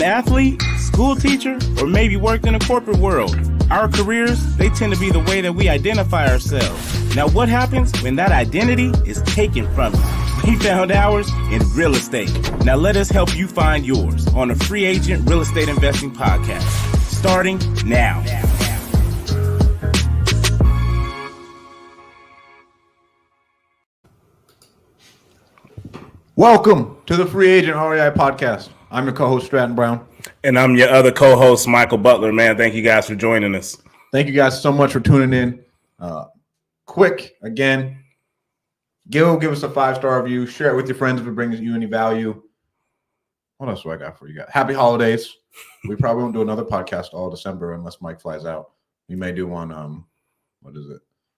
an athlete, school teacher, or maybe worked in a corporate world? Our careers, they tend to be the way that we identify ourselves. Now, what happens when that identity is taken from you? We found ours in real estate. Now, let us help you find yours on the Free Agent Real Estate Investing Podcast, starting now. Welcome to the Free Agent REI Podcast. I'm your co-host, Stratton Brown. And I'm your other co-host, Michael Butler, man. Thank you guys for joining us. Thank you guys so much for tuning in. Quick, again, give us a 5-star review. Share it with your friends if it brings you any value. What else do I got for you guys? Happy holidays. We probably won't do another podcast all December unless Mike flies out. We may do one,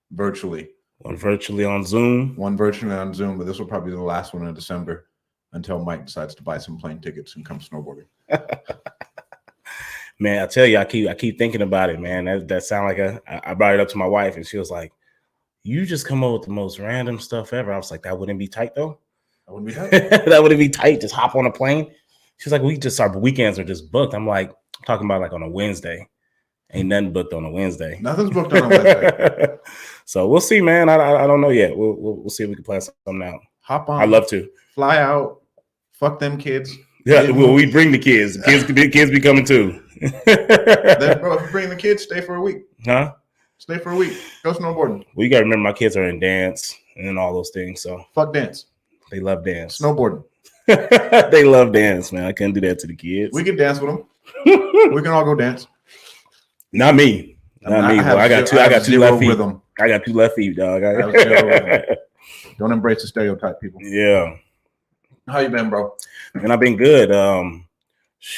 virtually. One virtually on Zoom. But this will probably be the last one in December until Mike decides to buy some plane tickets and come snowboarding. Man, I tell you, I keep thinking about it, man. That sound like I brought it up to my wife, and she was like, "You just come up with the most random stuff ever." I was like, "That wouldn't be tight, though." That wouldn't be tight. That wouldn't be tight. Just hop on a plane. She was like, our weekends are just booked. I'm like, talking about like on a Wednesday. Ain't nothing booked on a Wednesday. Nothing's booked on a Wednesday. So we'll see, man. I don't know yet. We'll see if we can plan something out. Hop on. I'd love to Fly out. Fuck them kids. Yeah, well, we bring the kids. The kids be coming too. Then, bro, if you bring the kids, stay for a week. Huh? Stay for a week. Go snowboarding. Well, you got to remember my kids are in dance and all those things. So fuck dance. They love dance. Snowboarding. They love dance, man. I couldn't do that to the kids. We can dance with them. We can all go dance. Not me. Not me. I got two left feet. Rhythm. I got 2 left feet, dog. Don't embrace the stereotype, people. Yeah. How you been, bro? And I've been good.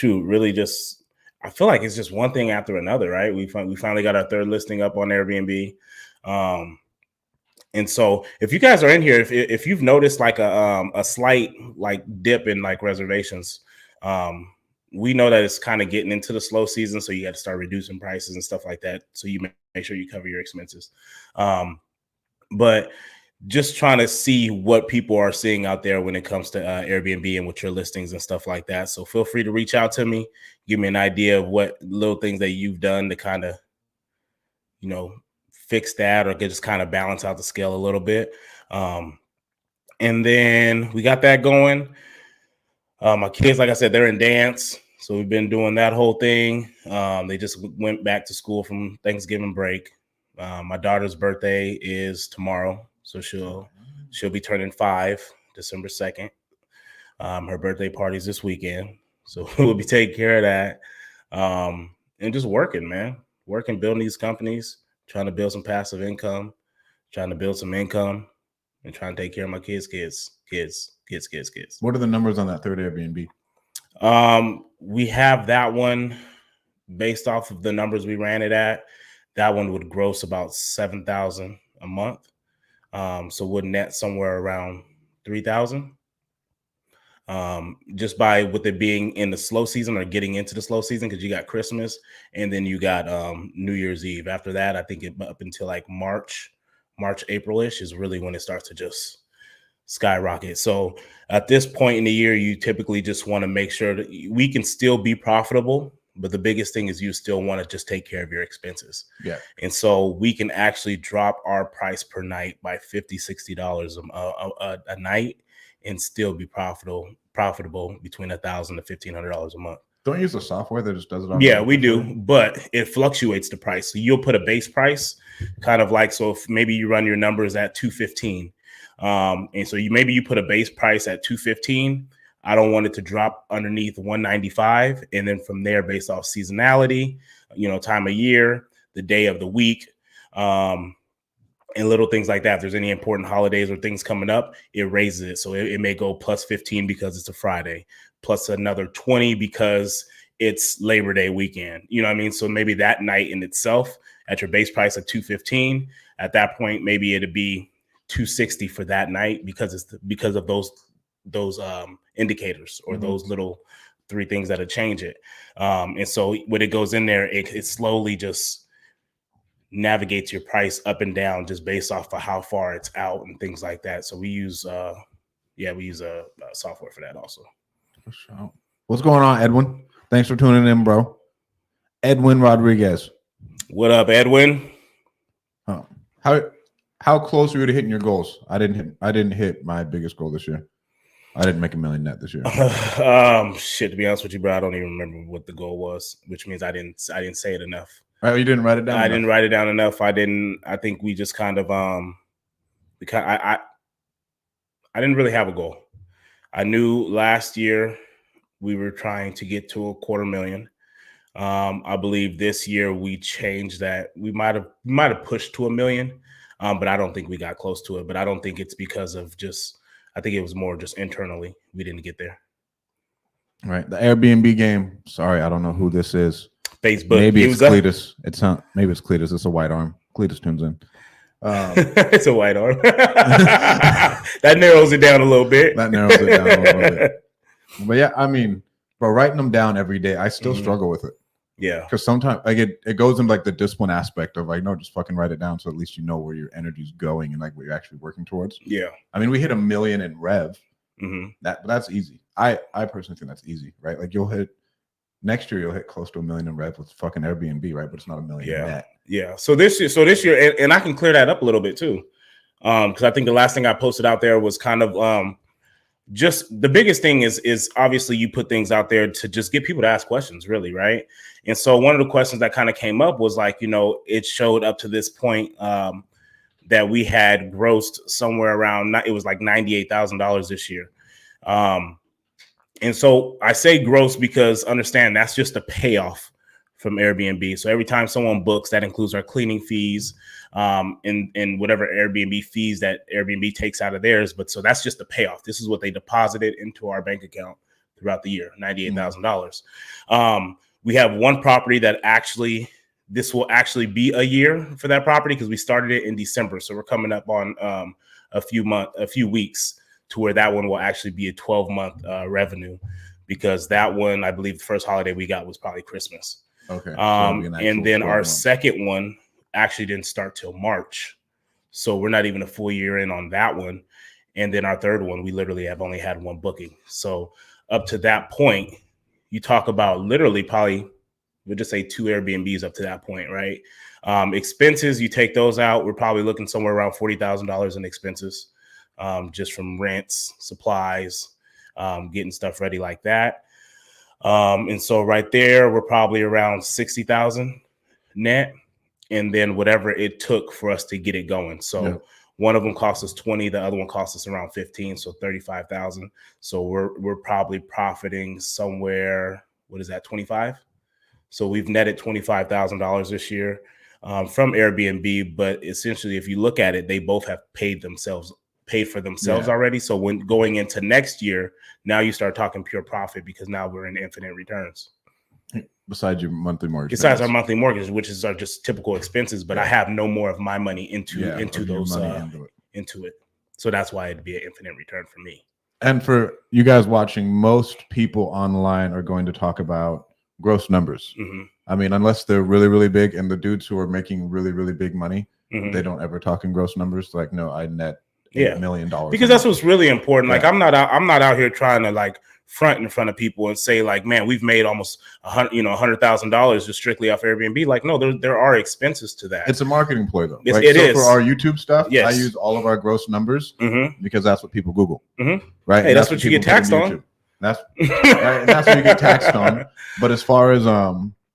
Really just I feel like it's just one thing after another, right? We finally got our 3rd listing up on Airbnb. And so if you guys are in here, if you've noticed like a slight like dip in like reservations, we know that it's kind of getting into the slow season, so you got to start reducing prices and stuff like that. So you make sure you cover your expenses. But just trying to see what people are seeing out there when it comes to Airbnb and with your listings and stuff like that. So feel free to reach out to me, give me an idea of what little things that you've done to kind of, fix that or just kind of balance out the scale a little bit. And then we got that going. My kids, like I said, they're in dance. So we've been doing that whole thing. They just went back to school from Thanksgiving break. My daughter's birthday is tomorrow. So she'll be turning 5, December 2nd. Her birthday party's this weekend. So we'll be taking care of that. And just working, man. Working, building these companies, trying to build some passive income, trying to build some income, and trying to take care of my kids. What are the numbers on that 3rd Airbnb? We have that one based off of the numbers we ran it at. That one would gross about $7,000 a month. So would net somewhere around $3,000. Just by with it being in the slow season or getting into the slow season, because you got Christmas and then you got New Year's Eve. After that, I think up until like March, April-ish is really when it starts to just skyrocket. So at this point in the year, you typically just want to make sure that we can still be profitable. But the biggest thing is you still want to just take care of your expenses. Yeah. And so we can actually drop our price per night by $50, $60 a night and still be profitable between $1,000 to $1,500 a month. Don't use the software that just does it. Yeah, we do, but it fluctuates the price. So you'll put a base price, kind of like, so if maybe you run your numbers at $215, and so maybe you put a base price at $215. I don't want it to drop underneath $195, and then from there, based off seasonality, time of year, the day of the week, and little things like that. If there's any important holidays or things coming up, it raises it. So it may go plus 15 because it's a Friday, plus another 20 because it's Labor Day weekend. You know what I mean? So maybe that night in itself at your base price of $215, at that point, maybe it'd be $260 for that night because of those indicators or those little 3 things that'll change it. And so when it goes in there, it slowly just navigates your price up and down just based off of how far it's out and things like that. So we use software for that also. What's going on, Edwin? Thanks for tuning in, bro. Edwin Rodriguez. What up, Edwin? How close were you to hitting your goals? I didn't hit my biggest goal this year. I didn't make $1 million net this year. Shit, to be honest with you, bro, I don't even remember what the goal was, which means I didn't say it enough. Right, you didn't write it down. I didn't write it down enough. I think we just kind of because I didn't really have a goal. I knew last year we were trying to get to $250,000. I believe this year we changed that. We might have pushed to $1 million, but I don't think we got close to it. But I don't think it's because of I think it was more just internally we didn't get there. Right, the Airbnb game. Sorry, I don't know who this is. Facebook. Maybe it's Cletus. It's not. Maybe it's Cletus. It's a white arm. Cletus tunes in. It's a white arm. That narrows it down a little bit. But yeah, I mean, bro, writing them down every day, I still struggle with it. Yeah, because sometimes like it goes in like the discipline aspect of like, no, just fucking write it down so at least you know where your energy's going and like what you're actually working towards. Yeah, I mean, we hit $1 million in rev. That's easy. I personally think that's easy, right? Like next year you'll hit close to $1 million in rev with fucking Airbnb, right? But it's not $1 million net. Yeah. So this year, and I can clear that up a little bit too, because I think the last thing I posted out there was kind of just the biggest thing is obviously you put things out there to just get people to ask questions, really, right? And so one of the questions that kind of came up was like, it showed up to this point that we had grossed somewhere around, it was like $98,000 this year. And so I say gross because understand that's just a payoff from Airbnb. So every time someone books, that includes our cleaning fees and whatever Airbnb fees that Airbnb takes out of theirs. But so that's just the payoff. This is what they deposited into our bank account throughout the year, $98,000. We have one property that this will actually be a year for that property because we started it in December. So we're coming up on a few weeks to where that one will actually be a 12-month revenue, because that one, I believe the first holiday we got was probably Christmas. Okay. And then our second one actually didn't start till March. So we're not even a full year in on that one. And then our third one, we literally have only had one booking. So up to that point, you talk about literally probably, we'll just say 2 Airbnbs up to that point, right? Expenses, you take those out, we're probably looking somewhere around $40,000 in expenses, just from rents, supplies, getting stuff ready like that. And so right there, we're probably around 60,000 net. And then whatever it took for us to get it going. So one of them cost us 20, the other one cost us around 15, so 35,000. So we're probably profiting somewhere, what is that, 25? So we've netted $25,000 this year from Airbnb. But essentially, if you look at it, they both have paid for themselves already. So when going into next year, now you start talking pure profit because now we're in infinite returns. Besides your monthly mortgage. Besides our monthly mortgage, which is our just typical expenses, but I have no more of my money into it. So that's why it'd be an infinite return for me. And for you guys watching, most people online are going to talk about gross numbers. I mean, unless they're really, really big, and the dudes who are making really, really big money, they don't ever talk in gross numbers. Like, no, I net $8 million. Because that's what's really important. Like, I'm not out here trying to like front in front of people and say like, man, we've made almost $100,000 just strictly off Airbnb. Like, no, there are expenses to that. It's a marketing ploy though. It is for our YouTube stuff. I use all of our gross numbers because that's what people Google, right? Hey, that's what you get taxed on. That's that's what you get taxed on. But as far as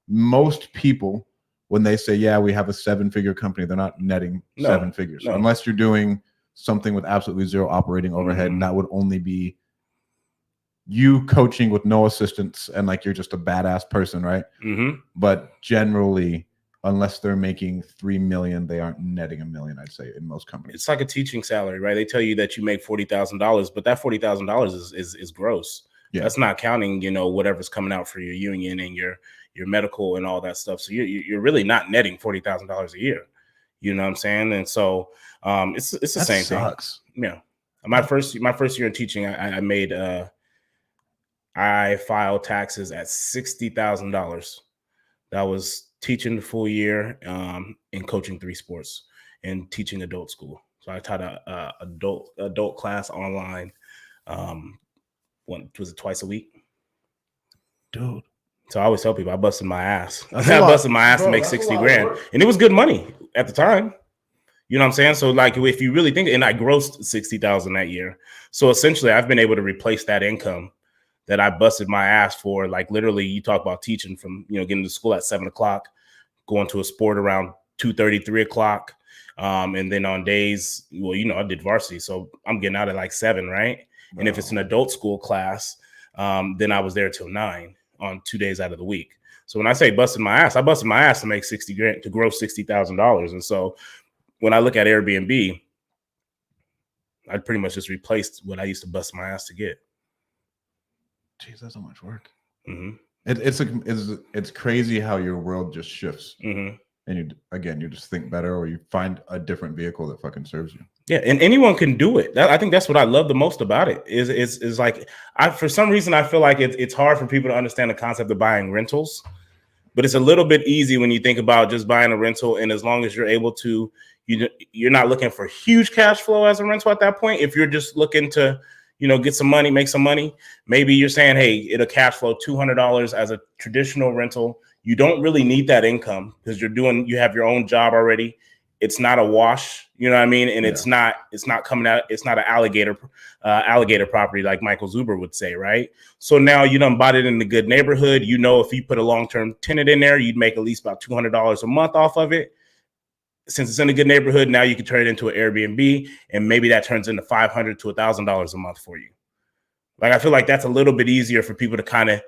most people, when they say, yeah, we have a 7-figure company, they're not netting 7 figures. So unless you're doing something with absolutely zero operating overhead, and that would only be you coaching with no assistants and like you're just a badass person, right? But generally, unless they're making $3 million, they aren't netting $1 million, I'd say, in most companies. It's like a teaching salary, right? They tell you that you make $40,000, but that $40,000 is gross. That's not counting, whatever's coming out for your union and your medical and all that stuff. So you're really not netting $40,000 a year. You know what I'm saying? And so it's the same thing. Yeah. My first year in teaching, I made I filed taxes at $60,000. That was teaching the full year and coaching 3 sports and teaching adult school. So I taught a adult class online. What was it, twice a week? Dude. So I always tell people I busted my ass. That's I a lot. busted my ass Bro, to make that's a 60 lot of grand. work. And it was good money at the time. You know what I'm saying? So like if you really think, and I grossed 60,000 that year. So essentially I've been able to replace that income that I busted my ass for. Like literally you talk about teaching from, getting to school at 7:00, going to a sport around 2:30, 3:00. And then on days, well, I did varsity. So I'm getting out at like 7, right? And if it's an adult school class, then I was there till 9 on 2 days out of the week. So when I say busted my ass, I busted my ass to make 60 grand, to grow $60,000. And so when I look at Airbnb, I pretty much just replaced what I used to bust my ass to get. Jeez, that's so much work. Mm-hmm. It's crazy how your world just shifts. Mm-hmm. And you just think better, or you find a different vehicle that fucking serves you. Yeah, and anyone can do it. I think that's what I love the most about it. Is like for some reason I feel like it's hard for people to understand the concept of buying rentals, but it's a little bit easy when you think about just buying a rental. And as long as you're able to, you're not looking for huge cash flow as a rental at that point. If you're just looking to, get some money, make some money, maybe you're saying, hey, it'll cash flow $200 as a traditional rental. You don't really need that income because you have your own job already. It's not a wash, you know what I mean? And it's not coming out. It's not an alligator property like Michael Zuber would say, right? So now you done bought it in the good neighborhood. If you put a long-term tenant in there, you'd make at least about $200 a month off of it. Since it's in a good neighborhood, now you can turn it into an Airbnb, and maybe that turns into $500 to $1,000 a month for you. Like, I feel like that's a little bit easier for people to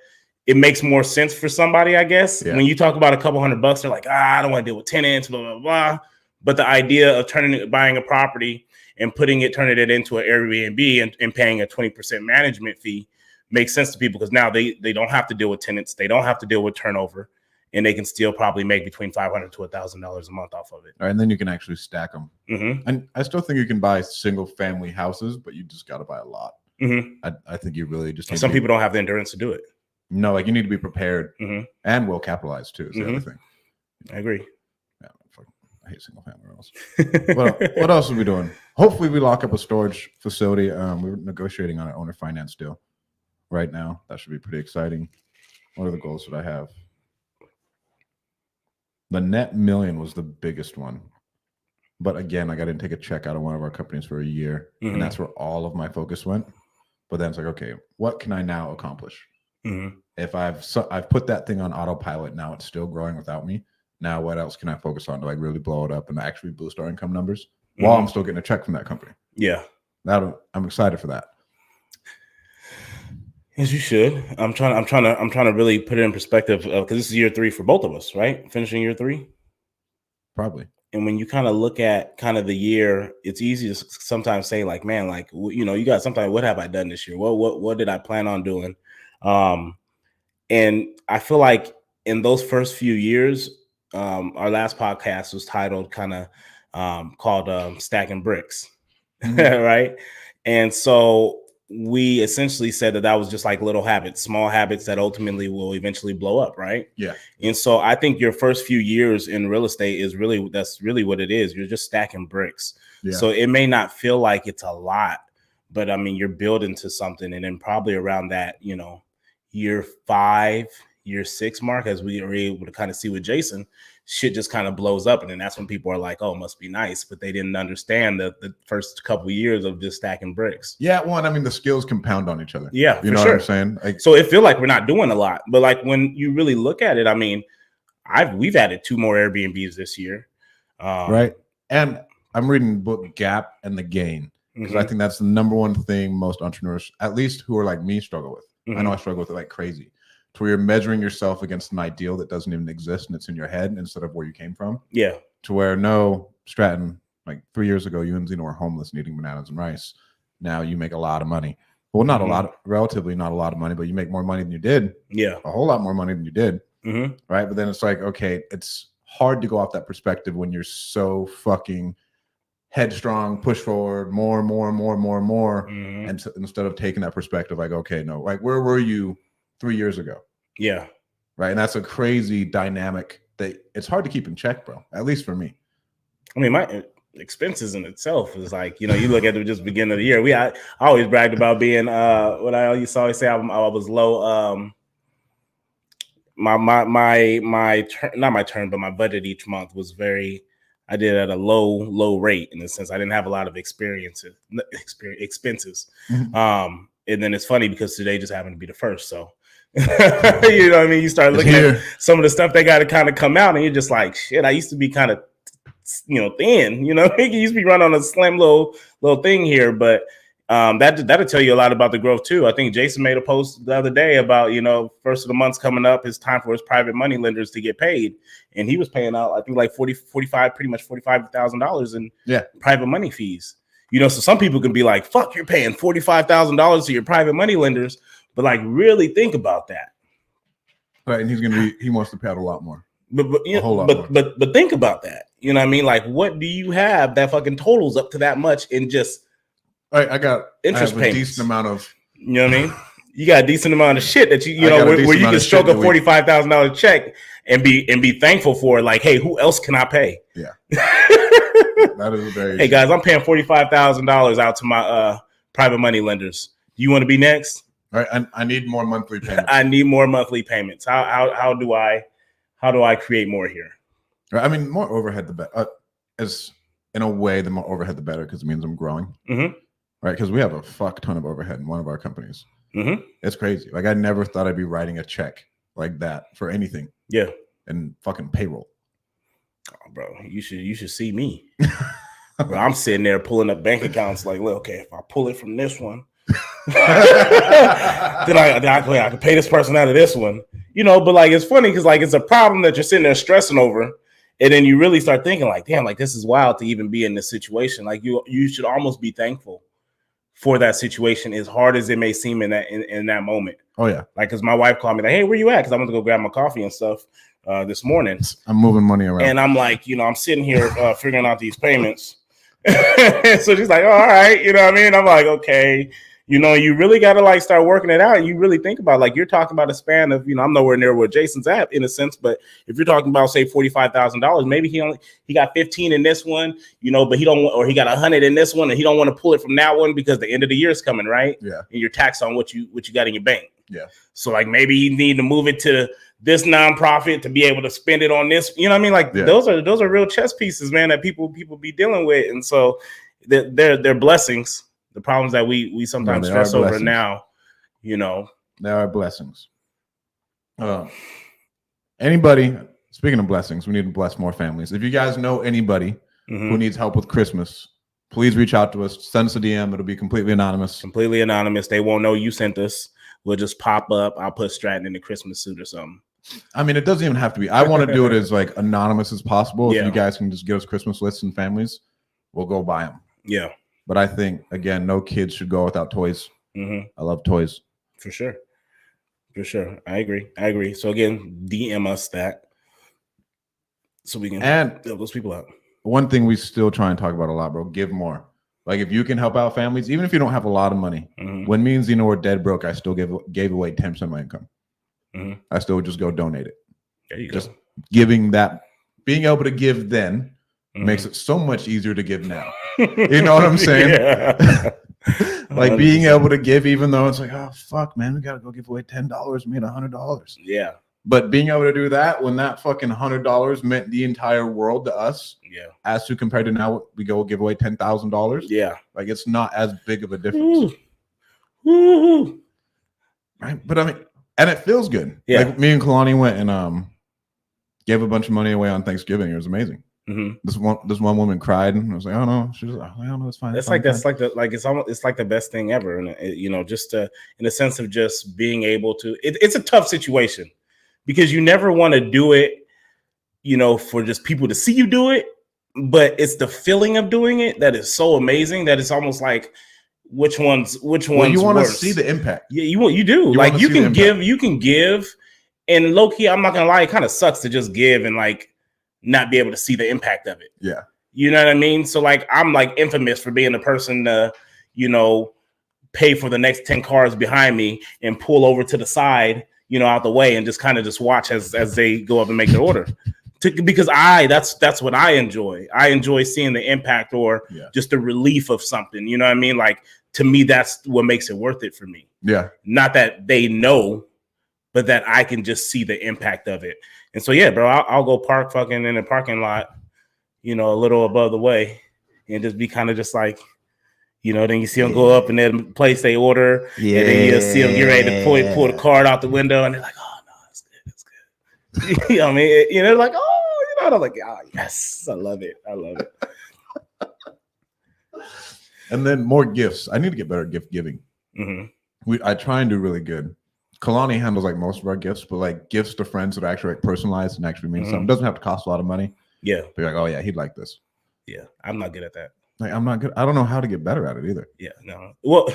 it makes more sense for somebody, I guess. Yeah. When you talk about a couple $100, they're like, I don't want to deal with tenants, blah, blah, blah. But the idea of buying a property and turning it into an Airbnb and paying a 20% management fee makes sense to people because now they don't have to deal with tenants. They don't have to deal with turnover, and they can still probably make between $500 to $1,000 a month off of it. All right, and then you can actually stack them. Mm-hmm. And I still think you can buy single family houses, but you just got to buy a lot. Mm-hmm. I think you really just some people don't have the endurance to do it. No, like you need to be prepared mm-hmm. and well capitalized too. Is the other thing. I agree. Yeah, I hate single family rentals. What else are we doing? Hopefully, we lock up a storage facility. We're negotiating on an owner finance deal right now. That should be pretty exciting. What are the goals that I have? The net million was the biggest one. But again, like I didn't take a check out of one of our companies for a year. Mm-hmm. And that's where all of my focus went. But then it's like, okay, what can I now accomplish? Mm-hmm. If I've put that thing on autopilot, now it's still growing without me. Now what else can I focus on to like really blow it up and actually boost our income numbers while I'm still getting a check from that company? Yeah. I'm excited for that. As you should. I'm trying to really put it in perspective because this is year 3 for both of us, right? Finishing year 3. Probably. And when you kind of look at kind of the year, it's easy to sometimes say like, man, like, you got sometimes, what have I done this year? What did I plan on doing? And I feel like in those first few years, our last podcast was titled called Stacking Bricks, mm-hmm. right? And so we essentially said that was just like little habits, small habits that ultimately will eventually blow up, right? Yeah. And so I think your first few years in real estate that's really what it is. You're just stacking bricks. Yeah. So it may not feel like it's a lot, but I mean, you're building to something. And then probably around that, year 5, year 6 mark, as we are able to kind of see with Jason, shit just kind of blows up. And then that's when people are like, oh, it must be nice. But they didn't understand the first couple of years of just stacking bricks. Yeah. Well, I mean, the skills compound on each other. Yeah. You know what I'm saying? So it feel like we're not doing a lot, but like when you really look at it, I mean, we've added 2 more Airbnbs this year. Right. And I'm reading the book Gap and the Gain because I think that's the number one thing most entrepreneurs, at least who are like me, struggle with. I know I struggle with it like crazy. To where you're measuring yourself against an ideal that doesn't even exist and it's in your head instead of where you came from. Yeah. To where, no, Stratton, like 3 years ago, you and Zeno were homeless and eating bananas and rice. Now you make a lot of money. Well, not a lot, relatively not a lot of money, but you make more money than you did. Yeah. A whole lot more money than you did. Right. But then it's like, okay, it's hard to go off that perspective when you're so fucking headstrong, push forward, more. And instead of taking that perspective, like, okay, no, like, where were you 3 years ago? Yeah. Right. And that's a crazy dynamic that it's hard to keep in check, bro. At least for me. I mean, my expenses in itself is like, you look at the just beginning of the year. I always bragged about being what I used to always say I was low. my turn, not my turn, but my budget each month was I did at a low rate in the sense I didn't have a lot of expenses. Mhm. And then it's funny because today just happened to be the first. So, you know what I mean? You start looking at some of the stuff they got to kind of come out and you're just like, shit, I used to be kind of, thin, you used to be running on a slim little thing here, but that'll tell you a lot about the growth too. I think Jason made a post the other day about, first of the month's coming up. It's time for his private money lenders to get paid. And he was paying out, I think like pretty much $45,000 in private money fees. So some people can be like, fuck, you're paying $45,000 to your private money lenders. But like, really think about that. Right. And he wants to pay out a lot more. But think about that. You know what I mean? Like, what do you have that fucking totals up to that much in just I got interest payments? A decent amount of, you know what I mean? You got a decent amount of shit that where you can stroke a $45,000 check and be thankful for. Like, hey, who else can I pay? Yeah, that is very. Hey guys, I'm paying $45,000 out to my private money lenders. You want to be next? All right, I need more monthly payments. I need more monthly payments. How do I create more here? I mean, more overhead the better. As in a way, the more overhead the better because it means I'm growing. Mm-hmm. Right, because we have a fuck ton of overhead in one of our companies. Mm-hmm. It's crazy. Like I never thought I'd be writing a check like that for anything. Yeah, and fucking payroll. Oh, bro, you should see me. Bro, I'm sitting there pulling up bank accounts. Like, look, okay, if I pull it from this one, then I can pay this person out of this one. But like it's funny because like it's a problem that you're sitting there stressing over, and then you really start thinking like, damn, like this is wild to even be in this situation. Like you should almost be thankful for that situation, as hard as it may seem in that moment. Oh yeah. Like, cause my wife called me like, hey, where you at? Cause I went to go grab my coffee and stuff this morning. I'm moving money around. And I'm like, I'm sitting here figuring out these payments. So she's like, oh, all right. You know what I mean? I'm like, okay. You really got to like start working it out. And you really think about like, you're talking about a span of, I'm nowhere near where Jason's at in a sense, but if you're talking about say $45,000, maybe he got 15 in this one, but he got 100 in this one and he don't want to pull it from that one because the end of the year is coming, right? Yeah. And you're taxed on what you got in your bank. Yeah. So like maybe you need to move it to this nonprofit to be able to spend it on this. You know what I mean? Like those are real chess pieces, man, that people be dealing with. And so they're blessings. The problems that we sometimes stress over now, There are blessings. Anybody, speaking of blessings, we need to bless more families. If you guys know anybody who needs help with Christmas, please reach out to us. Send us a DM. It'll be completely anonymous. Completely anonymous. They won't know you sent us. We'll just pop up. I'll put Stratton in the Christmas suit or something. I mean, it doesn't even have to be. I want to do it as like anonymous as possible. If you guys can just give us Christmas lists and families, we'll go buy them. Yeah. But I think, again, no kids should go without toys. Mm-hmm. I love toys. For sure. I agree. So again, DM us that so we can help those people out. One thing we still try and talk about a lot, bro, give more. Like if you can help out families, even if you don't have a lot of money, when me and Zeno were dead broke, I still gave away 10% of my income. Mm-hmm. I still would just go donate it. There you just go. Giving that, being able to give then makes it so much easier to give now. You know what I'm saying? Yeah. Like being able to give, even though it's like, oh fuck, man, we gotta go give away $10, made $100. Yeah. But being able to do that when that fucking $100 meant the entire world to us, as to compared to now, we go give away $10,000. Yeah, like it's not as big of a difference. Ooh. Right? But I mean, and it feels good. Yeah. Like me and Kalani went and gave a bunch of money away on Thanksgiving. It was amazing. Mm-hmm. This one woman cried and I was like, oh no, she was like, I don't know, it's fine. It's like it's like the best thing ever, and just in the sense of just being able to. It's a tough situation because you never want to do it, for just people to see you do it, but it's the feeling of doing it that is so amazing that it's almost like which one's you want to worse? see the impact. Yeah, you do. Like you can give, and low key, I'm not gonna lie, it kind of sucks to just give and like not be able to see the impact of it. Yeah. You know what I mean? So like, I'm like infamous for being the person to, pay for the next 10 cars behind me and pull over to the side, out the way and just kind of just watch as they go up and make their order. Because that's what I enjoy. I enjoy seeing the impact or just the relief of something. You know what I mean? Like to me, that's what makes it worth it for me. Yeah. Not that they know but that I can just see the impact of it. And so, yeah, bro, I'll go park fucking in a parking lot, a little above the way, and just be kind of just like, then you see them go up and then place they order, and then you'll see them get ready to pull the card out the window, and they're like, oh no, it's good. You know what I mean? They're like, oh, and I'm like, oh yes, I love it. And then more gifts. I need to get better at gift giving. Mm-hmm. I try and do really good. Kalani handles like most of our gifts, but like gifts to friends that are actually like personalized and actually mean something. It doesn't have to cost a lot of money. Yeah. But you're like, oh yeah, he'd like this. Yeah. I'm not good at that. Like I'm not good. I don't know how to get better at it either. Yeah. No. Well,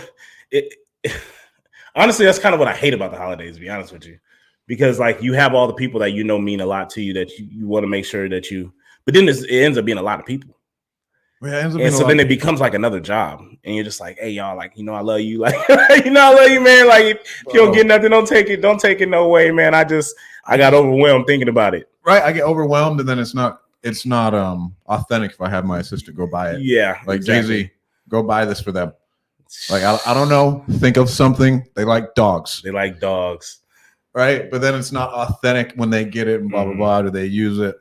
honestly, that's kind of what I hate about the holidays, to be honest with you. Because like you have all the people that mean a lot to you that you want to make sure that but then it ends up being a lot of people. Yeah, and so then it becomes like another job, and you're just like, hey, y'all, like, I love you, like, I love you, man. Like, if you don't get nothing, don't take it no way, man. I got overwhelmed thinking about it. Right, I get overwhelmed, and then it's not authentic if I have my assistant go buy it. Yeah, like exactly. Jay-Z, go buy this for them. Like, I don't know, think of something. They like dogs. Right, but then it's not authentic when they get it and blah blah blah. Do they use it?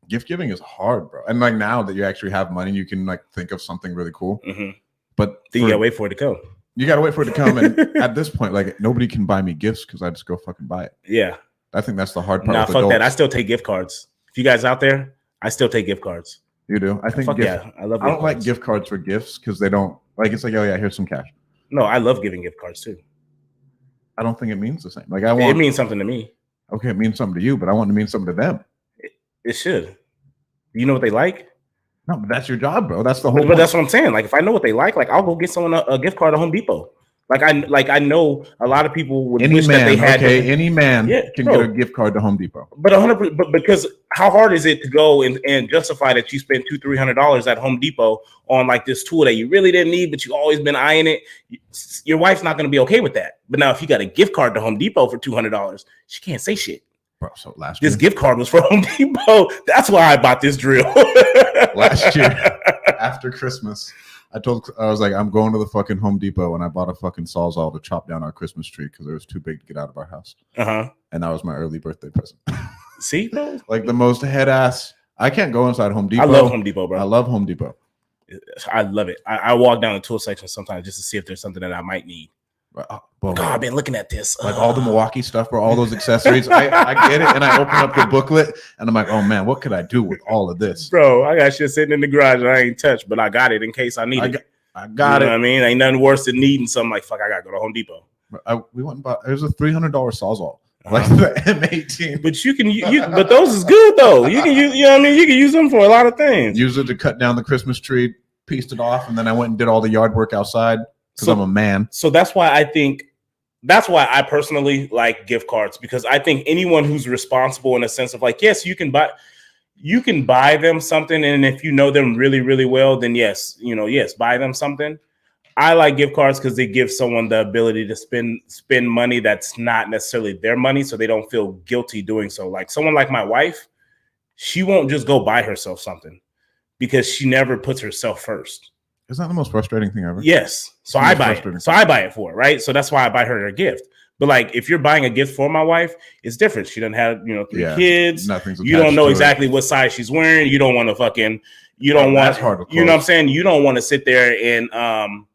Gift giving is hard, bro. And like now that you actually have money, you can like think of something really cool. Mm-hmm. But then you gotta wait for it to come. You gotta wait for it to come. And at this point, like nobody can buy me gifts because I just go fucking buy it. Yeah, I think that's the hard part. Nah, fuck adults. That. I still take gift cards. If you guys out there, I still take gift cards. You do? I think. I love. I don't like gift cards for gifts because they don't like. It's like, oh yeah, here's some cash. No, I love giving gift cards too. I don't think it means the same. Like it means something to me. Okay, it means something to you, but I want it to mean something to them. It should. You know what they like? No, but that's your job, bro. That's the whole. But that's what I'm saying. Like, if I know what they like I'll go get someone a gift card at Home Depot. I know a lot that they had. Okay, any man can get a gift card to Home Depot. But 100%. But because how hard is it to go and justify that you spent $200-300 at Home Depot on like this tool that you really didn't need, but you always been eyeing it? Your wife's not going to be okay with that. But now, if you got a gift card to Home Depot for $200, she can't say shit. Bro, so this gift card was for Home Depot. That's why I bought this drill. Last year, after Christmas, I was like, I'm going to the fucking Home Depot, and I bought a fucking Sawzall to chop down our Christmas tree because it was too big to get out of our house. And that was my early birthday present. See, bro? Like the most head ass. I can't go inside Home Depot. I love Home Depot, bro. I love Home Depot. I love it. I walk down the tool section sometimes just to see if there's something that I might need. God, I've been looking at this. Like all the Milwaukee stuff, bro, all those accessories. I get it. And I open up the booklet and I'm like, oh man, what could I do with all of this? Bro, I got shit sitting in the garage and I ain't touched, but I got it in case I need it. I got it. Know what I mean? Ain't nothing worse than needing something like, fuck, I got to go to Home Depot. We went and bought, it was a $300 Sawzall. Like the M18. But but those is good though. You can use, you know what I mean? You can use them for a lot of things. Use it to cut down the Christmas tree, pieced it off, and then I went and did all the yard work outside because I'm a man. So that's why I personally like gift cards, because I think anyone who's responsible in a sense of like, yes, you can buy them something, and if you know them really, really well, then yes, buy them something. I like gift cards because they give someone the ability to spend money that's not necessarily their money, so they don't feel guilty doing so. Like someone like my wife, she won't just go buy herself something because she never puts herself first. Isn't that the most frustrating thing ever? Yes. So I buy it. So I buy it for her, right? So that's why I buy her a gift. But like, if you're buying a gift for my wife, it's different. She doesn't have, 3 kids. You don't know exactly what size she's wearing. You don't want to fucking, you know what I'm saying? You don't want to sit there and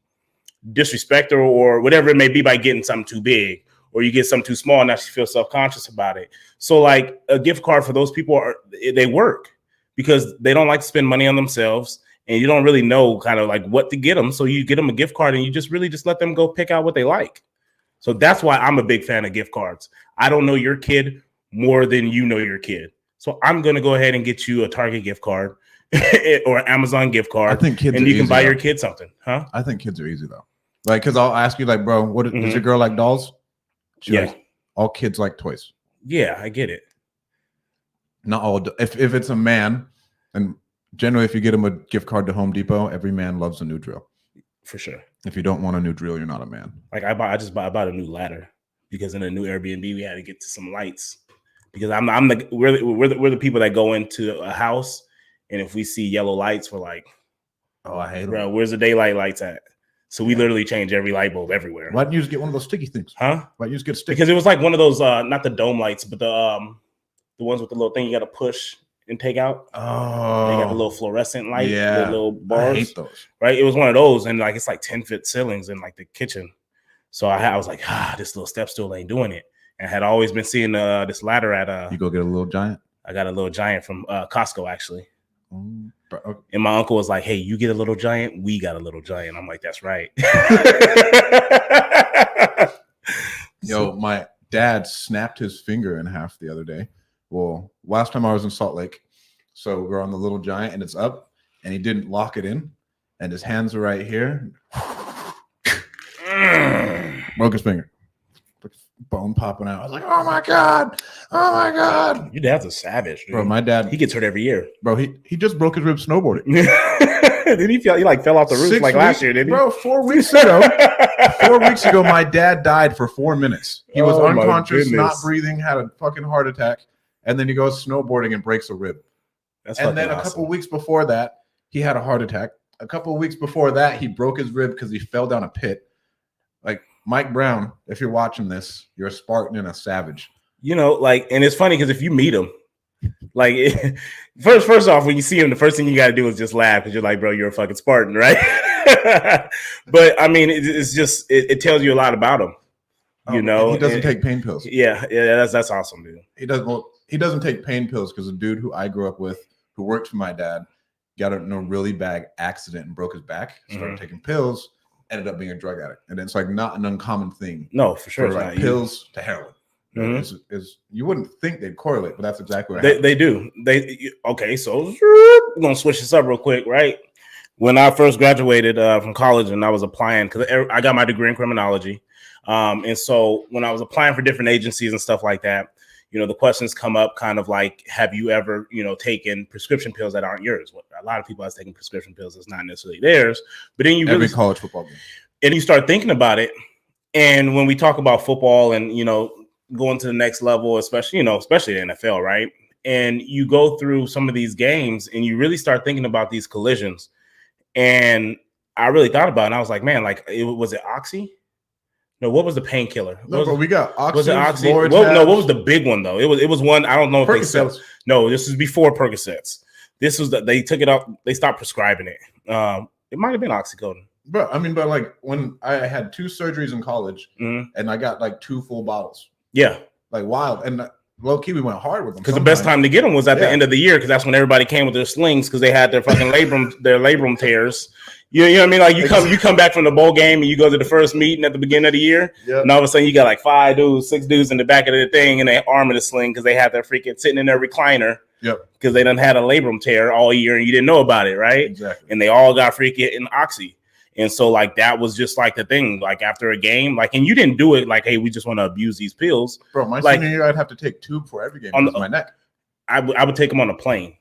disrespect her or whatever it may be by getting something too big, or you get something too small. Now she feels self-conscious about it. So like a gift card for those people they work because they don't like to spend money on themselves. And you don't really know kind of like what to get them. So you get them a gift card and you just really just let them go pick out what they like. So that's why I'm a big fan of gift cards. I don't know your kid more than you know your kid. So I'm going to go ahead and get you a Target gift card or an Amazon gift card. I think kids and you can buy your kid something. Huh? I think kids are easy though. Like, cause I'll ask you like, bro, what does your girl like dolls? All kids like toys. Yeah, I get it. Not all. If it's a man, and generally, if you get him a gift card to Home Depot, every man loves a new drill. For sure. If you don't want a new drill, you're not a man. Like I bought a new ladder because in a new Airbnb we had to get to some lights because we're the people that go into a house and if we see yellow lights, we're like, oh, I hate bro, where's the daylight lights at? So we literally change every light bulb everywhere. Why didn't you just get one of those sticky things? Huh? Why didn't you just get a stick? Because it was like one of those, not the dome lights, but the ones with the little thing you got to push and take out. Oh, they got the little fluorescent light, yeah. the little bars. I hate those. Right? It was one of those, and like it's like 10-foot ceilings in like the kitchen. So I was like, this little step stool ain't doing it. And I had always been seeing this ladder at You go get a little giant? I got a little giant from Costco actually. Okay. And my uncle was like, hey, you get a little giant, we got a little giant. I'm like, that's right. Yo, my dad snapped his finger in half the other day. Well, last time I was in Salt Lake, so we're on the little giant and it's up, and he didn't lock it in, and his hands are right here. Broke his finger. Bone popping out. I was like, oh my god. Your dad's a savage, dude. Bro, my dad, he gets hurt every year. Bro, he just broke his rib snowboarding. Did he like fell off the roof last year, didn't he? Bro, 4 weeks ago. 4 weeks ago, my dad died for 4 minutes. He was unconscious, not breathing, had a fucking heart attack, and then he goes snowboarding and breaks a rib. And then a couple weeks before that, he had a heart attack. A couple weeks before that, he broke his rib because he fell down a pit. Like, Mike Brown, if you're watching this, you're a Spartan and a savage. You know, like, and it's funny because if you meet him, like, first off, when you see him, the first thing you got to do is just laugh because you're like, bro, you're a fucking Spartan, right? But I mean, it's just it tells you a lot about him. You know, he doesn't take pain pills. Yeah, that's awesome, dude. He doesn't take pain pills because a dude who I grew up with, who worked for my dad, got in a really bad accident and broke his back. Started taking pills. Ended up being a drug addict, and it's like not an uncommon thing. No, for sure, for like pills to heroin. Is you wouldn't think they'd correlate, but that's exactly what they do. Okay, so we're gonna switch this up real quick, right? When I first graduated from college and I was applying, because I got my degree in criminology, and so when I was applying for different agencies and stuff like that, you know, the questions come up kind of like, have you ever, you know, taken prescription pills that aren't yours? A lot of people are taking prescription pills that's not necessarily theirs. But then you every college football game, and you start thinking about it. And when we talk about football and, you know, going to the next level, especially the NFL, right? And you go through some of these games and you really start thinking about these collisions. And I really thought about it. And I was like, man, like, was it Oxy? No, what was the painkiller? No, but we got Oxy. Was it Oxy? What was the big one though? It was one. I don't know if they said. No, this was before Percocets. This was they took it up. They stopped prescribing it. It might have been oxycodone. But I mean, but like when I had 2 surgeries in college, and I got like 2 full bottles. Yeah, like wild. And low key, we went hard with them because the best time to get them was at the end of the year, because that's when everybody came with their slings because they had their fucking labrum tears. You know what I mean? Like you come back from the bowl game and you go to the first meeting at the beginning of the year, and all of a sudden you got like 6 dudes in the back of the thing and they arm in a sling because they had their freaking sitting in their recliner. Yep. Because they done had a labrum tear all year and you didn't know about it, right? Exactly. And they all got freaking Oxy. And so like that was just like the thing. Like after a game, like, and you didn't do it like, hey, we just want to abuse these pills. Bro, my senior year, I'd have to take 2 before every game on my neck. I would take them on a plane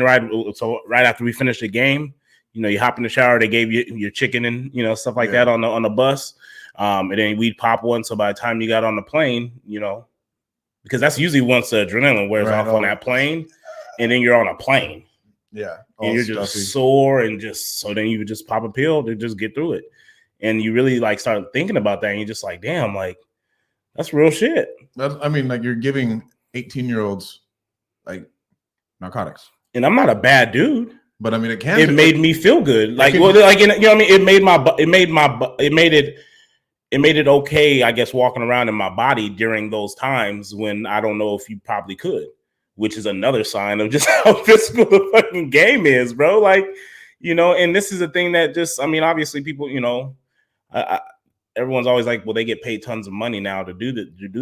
ride. So right after we finished the game, you know, you hop in the shower, they gave you your chicken and, you know, stuff like that on the bus. And then we'd pop one. So by the time you got on the plane, you know, because that's usually once the adrenaline wears off on that plane, and then you're on a plane. Yeah. And you're just sore and so then you would just pop a pill to just get through it. And you really like start thinking about that and you're just like, damn, like that's real shit. I mean, like you're giving 18-year-olds like narcotics. And I'm not a bad dude. But I mean, it made me feel good. Like, you know what I mean? It made it okay, I guess, walking around in my body during those times when I don't know if you probably could, which is another sign of just how physical the fucking game is, bro. Like, you know, and this is a thing that just, I mean, obviously people, you know, everyone's always like, well, they get paid tons of money now to do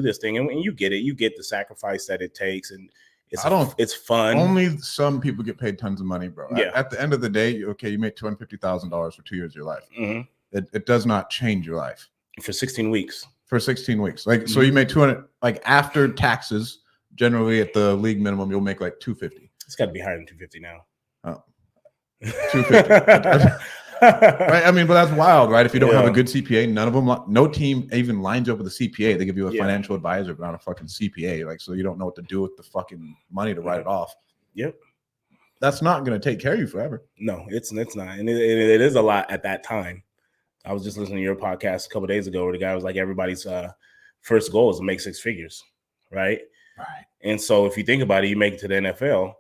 this thing. And you get it, you get the sacrifice that it takes. And it's fun. Only some people get paid tons of money, bro. Yeah. At the end of the day, okay, you make $250,000 for 2 years of your life. Mm-hmm. It does not change your life for 16 weeks. For 16 weeks, like so, you make 200. Like after taxes, generally at the league minimum, you'll make like 250. It's got to be higher than 250 now. Oh, 250. Right? I mean, but that's wild, right? If you don't have a good CPA, none of them, no team even lines up with a CPA. They give you a financial advisor, but not a fucking CPA. Like, so you don't know what to do with the fucking money to write it off. Yep. That's not going to take care of you forever. No, it's not. And it is a lot at that time. I was just listening to your podcast a couple of days ago where the guy was like, everybody's first goal is to make six figures, right? Right. And so if you think about it, you make it to the NFL,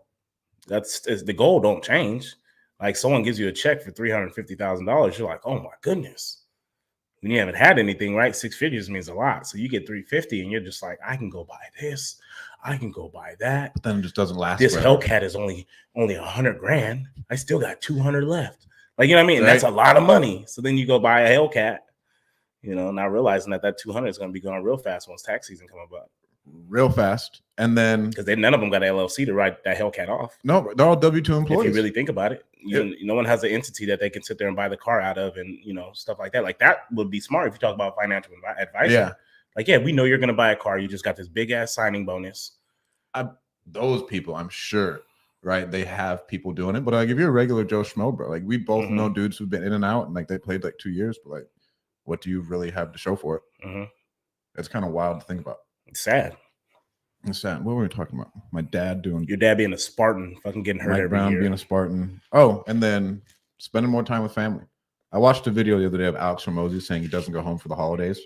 that's the goal don't change. Like someone gives you a check for $350,000, you're like, oh my goodness. When you haven't had anything, right? Six figures means a lot. So you get 350 and you're just like, I can go buy this. I can go buy that. But then it just doesn't last. This Hellcat is only $100,000. I still got 200 left. Like, you know what I mean? Right. That's a lot of money. So then you go buy a Hellcat, you know, not realizing that 200 is going to be going real fast once tax season comes up. Real fast. And then because none of them got an LLC to write that Hellcat off. No, they're all W-2 employees. If you really think about it, no one has an entity that they can sit there and buy the car out of, and you know, stuff like that. Like that would be smart if you talk about financial advice. Yeah, like we know you're going to buy a car. You just got this big ass signing bonus. Those people, I'm sure, right? They have people doing it, but like if you're a regular Joe Schmo, bro, like we both know dudes who've been in and out, and like they played like 2 years, but like, what do you really have to show for it? It's kind of wild to think about. It's sad. It's sad. What were we talking about? My dad doing. Your dad being a Spartan, fucking getting hurt every Brown year. Being a Spartan. Oh, and then spending more time with family. I watched a video the other day of Alex Hormozy saying he doesn't go home for the holidays,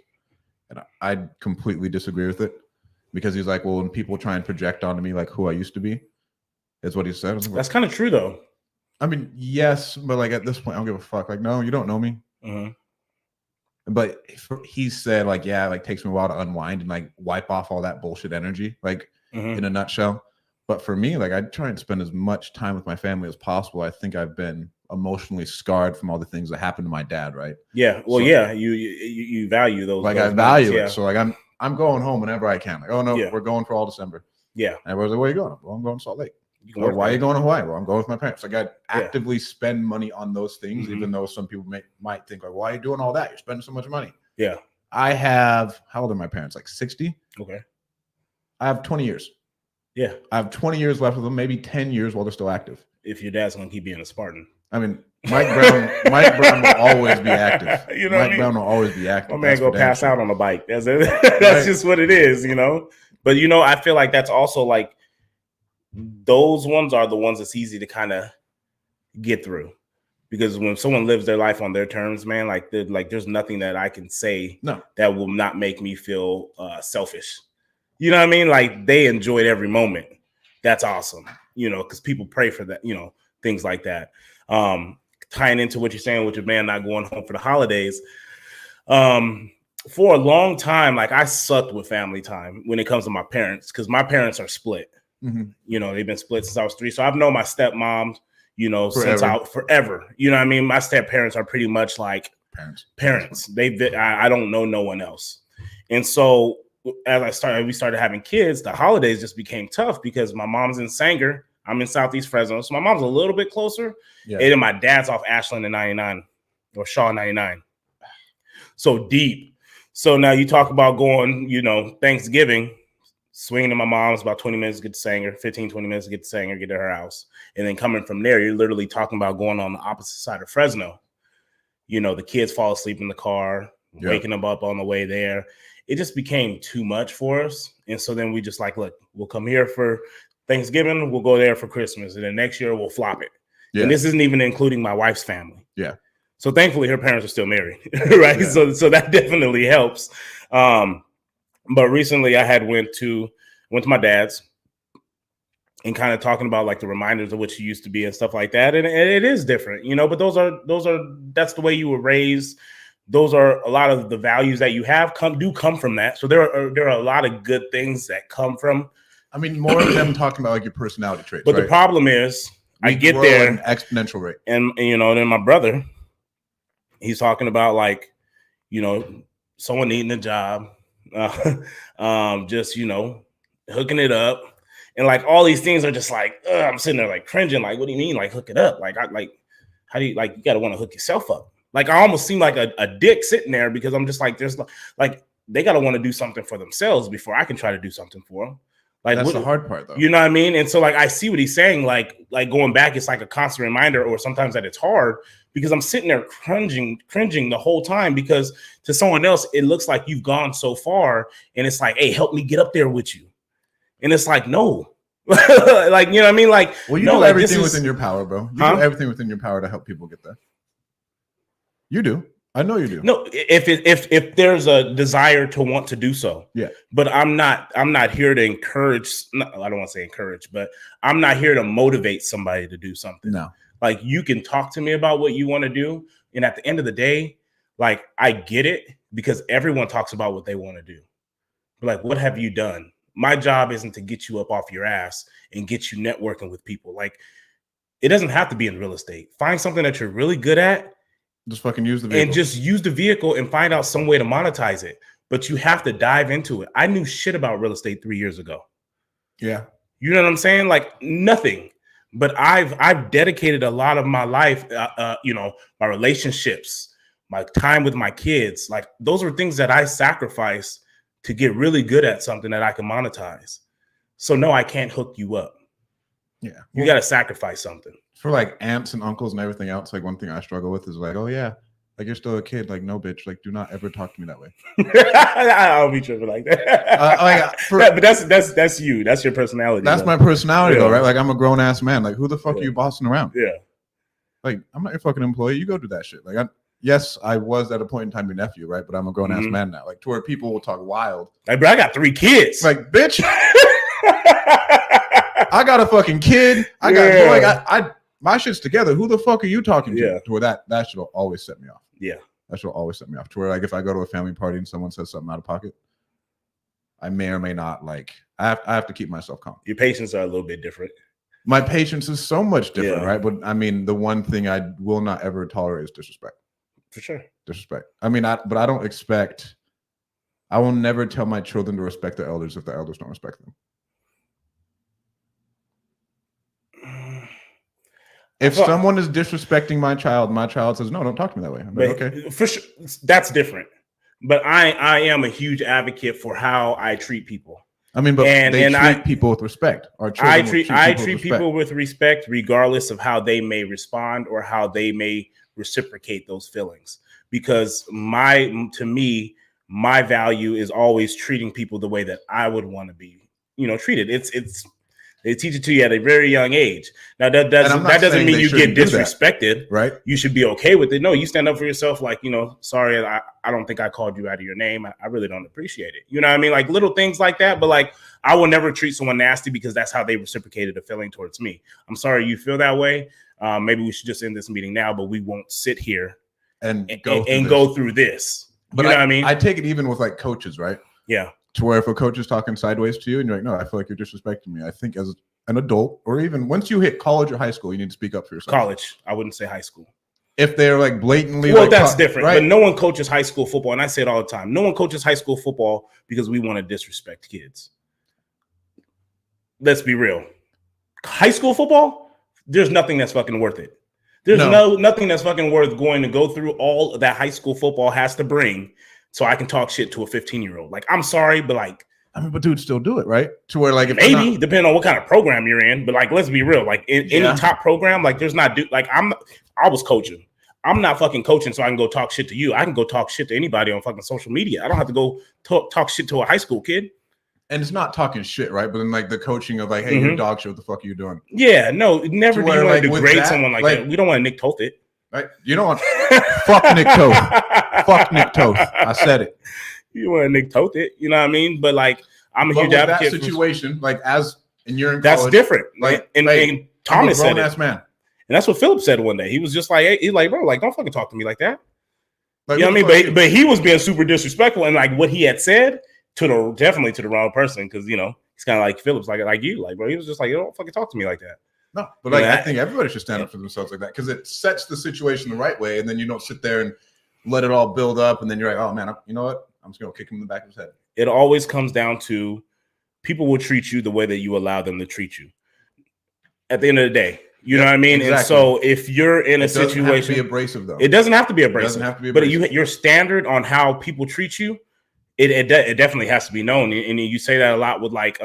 and I completely disagree with it because he's like, well, when people try and project onto me like who I used to be, is what he said. That's kind of true, though. I mean, yes, but like at this point, I don't give a fuck. Like, no, you don't know me. But he said, like, yeah, like takes me a while to unwind and like wipe off all that bullshit energy, like in a nutshell. But for me, like I try and spend as much time with my family as possible. I think I've been emotionally scarred from all the things that happened to my dad, right? Yeah. Well, so, yeah, you value those. Like those I value moments, it. So like I'm going home whenever I can. Like, oh no, we're going for all December. Yeah. And everyone's like, where are you going? Well, I'm going to Salt Lake. Why are you going to Hawaii? Well, I'm going with my parents. Like I actively spend money on those things, even though some people might think like, why are you doing all that? You're spending so much money. Yeah. I have, how old are my parents? Like 60? Okay. I have 20 years. Yeah. I have 20 years left with them, maybe 10 years while they're still active. If your dad's going to keep being a Spartan. I mean, Mike Brown will always be active. You know Mike Brown will always be active. My man go pass out on a bike. That's it. That's just what it is, you know? But, you know, I feel like that's also like, those ones are the ones that's easy to kind of get through, because when someone lives their life on their terms, man, like there's nothing that I can say that will not make me feel selfish. You know what I mean? Like they enjoyed every moment. That's awesome. You know, because people pray for that, you know, things like that. Tying into what you're saying with your man not going home for the holidays. For a long time, like I sucked with family time when it comes to my parents, because my parents are split. You know, they've been split since I was 3. So I've known my stepmom, you know, since forever. You know what I mean? My step parents are pretty much like parents. I don't know no one else. And so as we started having kids, the holidays just became tough because my mom's in Sanger. I'm in Southeast Fresno. So my mom's a little bit closer. Yeah. And then my dad's off Ashland in 99 or Shaw 99. So deep. So now you talk about going, you know, Thanksgiving, swinging to my mom's about 20 minutes to get to Sanger, 15, 20 minutes to get to Sanger, get to her house. And then coming from there, you're literally talking about going on the opposite side of Fresno. You know, the kids fall asleep in the car, waking them up on the way there. It just became too much for us. And so then we just like, look, we'll come here for Thanksgiving, we'll go there for Christmas. And then next year we'll flop it. Yeah. And this isn't even including my wife's family. Yeah. So thankfully her parents are still married, right? Yeah. So that definitely helps. But recently I had went to my dad's and kind of talking about like the reminders of what you used to be and stuff like that. And it is different, you know, but that's the way you were raised. Those are a lot of the values that you have come from that. So there are a lot of good things that come from. I mean, more of them talking about like your personality traits. But the problem is I get there at an exponential rate. And you know, then my brother, he's talking about like, you know, someone needing a job. Just, you know, hooking it up, and like all these things are just like, I'm sitting there like cringing, like, what do you mean, like hook it up? Like, how do you, like, you gotta want to hook yourself up? Like, I almost seem like a dick sitting there because I'm just like, there's like they gotta want to do something for themselves before I can try to do something for them. Like, that's the hard part, though. You know what I mean? And so like I see what he's saying, like going back, it's like a constant reminder, or sometimes that it's hard because I'm sitting there cringing the whole time, because to someone else it looks like you've gone so far, and it's like, hey, help me get up there with you. And it's like, no. Like, you know what I mean? Like, well, you do everything within your power, bro. You do everything within your power to help people get there. You do. I know you do. No, if there's a desire to want to do so. Yeah. But I'm not here to encourage. No, I don't want to say encourage, but I'm not here to motivate somebody to do something. No. Like, you can talk to me about what you want to do, and at the end of the day, like, I get it, because everyone talks about what they want to do. But like, what have you done? My job isn't to get you up off your ass and get you networking with people. Like, it doesn't have to be in real estate. Find something that you're really good at. Just fucking use the vehicle. And just use the vehicle and find out some way to monetize it. But you have to dive into it. I knew shit about real estate 3 years ago. Yeah. You know what I'm saying? Like, nothing. But I've dedicated a lot of my life, my relationships, my time with my kids. Like, those are things that I sacrificed to get really good at something that I can monetize. So no, I can't hook you up. Yeah. You got to sacrifice something. For like aunts and uncles and everything else, like one thing I struggle with is like, oh yeah, like you're still a kid. Like, no, bitch. Like, do not ever talk to me that way. I don't be tripping like that. But that's you. That's your personality. That's my personality, though, right? Like, I'm a grown ass man. Like, who the fuck are you bossing around? Yeah. Like, I'm not your fucking employee. You go do that shit. Like, yes, I was at a point in time your nephew, right? But I'm a grown ass man now. Like, to where people will talk wild. Like, bro, I got 3 kids. Like, bitch. I got a fucking kid. I got my shit's together. Who the fuck are you talking to? Yeah. To where that should always set me off. Yeah. That should always set me off. To where, like, if I go to a family party and someone says something out of pocket, I may or may not, like, I have to keep myself calm. Your patience are a little bit different. My patience is so much different, right? But I mean, the one thing I will not ever tolerate is disrespect. For sure. Disrespect. I mean, I will never tell my children to respect their elders if the elders don't respect them. If someone is disrespecting my child says, no, don't talk to me that way. I'm like, okay. For sure, that's different. But I am a huge advocate for how I treat people. I mean, but they treat people with respect. I treat people with respect, regardless of how they may respond or how they may reciprocate those feelings. Because to me, my value is always treating people the way that I would want to be, treated. They teach it to you at a very young age. Now, that doesn't mean you get disrespected, right? You should be okay with it. No, you stand up for yourself. Like, sorry, I don't think I called you out of your name. I really don't appreciate it. You know what I mean? Like, little things like that. But like, I will never treat someone nasty because that's how they reciprocated a feeling towards me. I'm sorry you feel that way. Maybe we should just end this meeting now, but we won't sit here and go through this. But you know what I mean? I take it even with like coaches, right? Yeah. To where if a coach is talking sideways to you and you're like, no, I feel like you're disrespecting me. I think as an adult, or even once you hit college or high school, you need to speak up for yourself. College. I wouldn't say high school. If they're like blatantly, well, that's different. Right? But no one coaches high school football. And I say it all the time. No one coaches high school football because we want to disrespect kids. Let's be real. High school football, there's nothing that's fucking worth it. There's nothing that's fucking worth going to go through all that high school football has to bring so I can talk shit to a 15-year-old. Like, I'm sorry, but like, but dudes still do it, right? To where like, if maybe depending on what kind of program you're in, but like, let's be real. Like in any top program, like there's not I was coaching. I'm not fucking coaching so I can go talk shit to you. I can go talk shit to anybody on fucking social media. I don't have to go talk shit to a high school kid. And it's not talking shit, right? But then like the coaching of like, hey, you're dog shit. What the fuck are you doing? Yeah, no, never do you want to degrade someone like that. We don't want to Nick Toth it. Right? You don't want fuck Nick Toth. Fuck Nick Toth. I said it. You want to Nick Toth it, you know what I mean? But like, I'm a huge advocate. That situation, like as and you're in that's college, different. Like, and Thomas said it. Man. And that's what Philip said one day. He was just like, hey, he's like, bro, like, don't fucking talk to me like that. Like, you know what I mean? But he was being super disrespectful, and like what he had said definitely to the wrong person, because he's kind of like Philip's like you, like, bro. He was just like, don't fucking talk to me like that. No, but like I think everybody should stand up for themselves like that, because it sets the situation the right way, and then you don't sit there and let it all build up, and then you're like, oh man, you know what? I'm just gonna kick him in the back of his head. It always comes down to people will treat you the way that you allow them to treat you. At the end of the day. You know what I mean? Exactly. And so if you're in a situation, have to be abrasive though. It doesn't have to be abrasive. It doesn't have to be abrasive. But your standard on how people treat you, it definitely has to be known. And you say that a lot with like,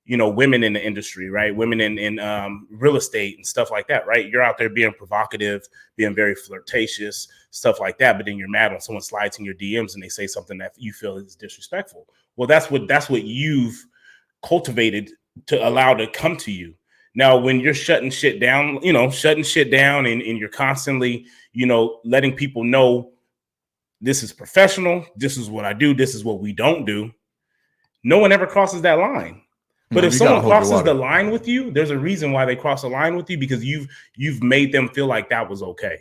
women in the industry, right? Women in real estate and stuff like that, right? You're out there being provocative, being very flirtatious, stuff like that. But then you're mad when someone slides in your DMs and they say something that you feel is disrespectful. Well, that's what you've cultivated to allow to come to you. Now, when you're shutting shit down, and you're constantly, letting people know this is professional, this is what I do, this is what we don't do, no one ever crosses that line. But if someone crosses the line with you, there's a reason why they cross the line with you, because you've made them feel like that was okay.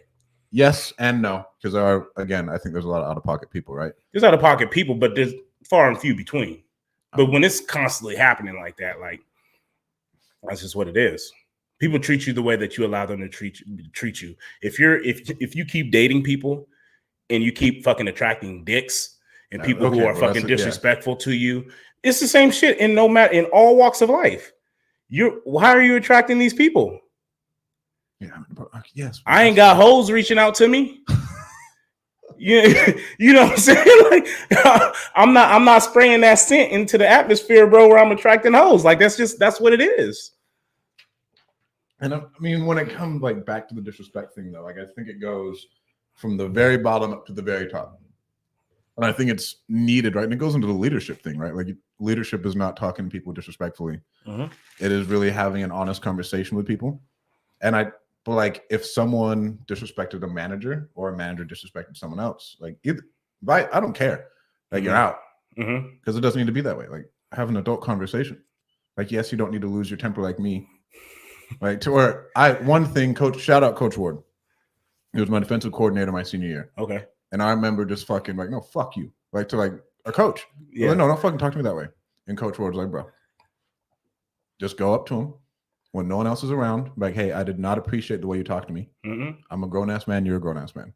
Yes and no, because again, I think there's a lot of out-of-pocket people, right? There's out-of-pocket people, but there's far and few between. But when it's constantly happening like that, like, that's just what it is. People treat you the way that you allow them to treat you. If you keep dating people and you keep fucking attracting dicks and people who are fucking disrespectful to you, it's the same shit in all walks of life. How are you attracting these people? Yeah, yes. I ain't got hoes reaching out to me. You know what I'm saying? Like, I'm not spraying that scent into the atmosphere, bro, where I'm attracting hoes. Like, that's what it is. And I mean, when it comes like back to the disrespect thing, though, like I think it goes from the very bottom up to the very top. And I think it's needed, right? And it goes into the leadership thing, right? Like, leadership is not talking to people disrespectfully. Mm-hmm. It is really having an honest conversation with people. And but like, if someone disrespected a manager or a manager disrespected someone else, like, I don't care. Like, you're out. Because it doesn't need to be that way. Like, have an adult conversation. Like, yes, you don't need to lose your temper like me. Like, one thing, coach, shout out Coach Ward. He was my defensive coordinator my senior year. Okay. And I remember just fucking like, no, fuck you. Like, to like a coach. Yeah. Like, no, don't fucking talk to me that way. And Coach Ward was like, bro, just go up to him when no one else is around. Like, hey, I did not appreciate the way you talked to me. Mm-hmm. I'm a grown-ass man. You're a grown-ass man.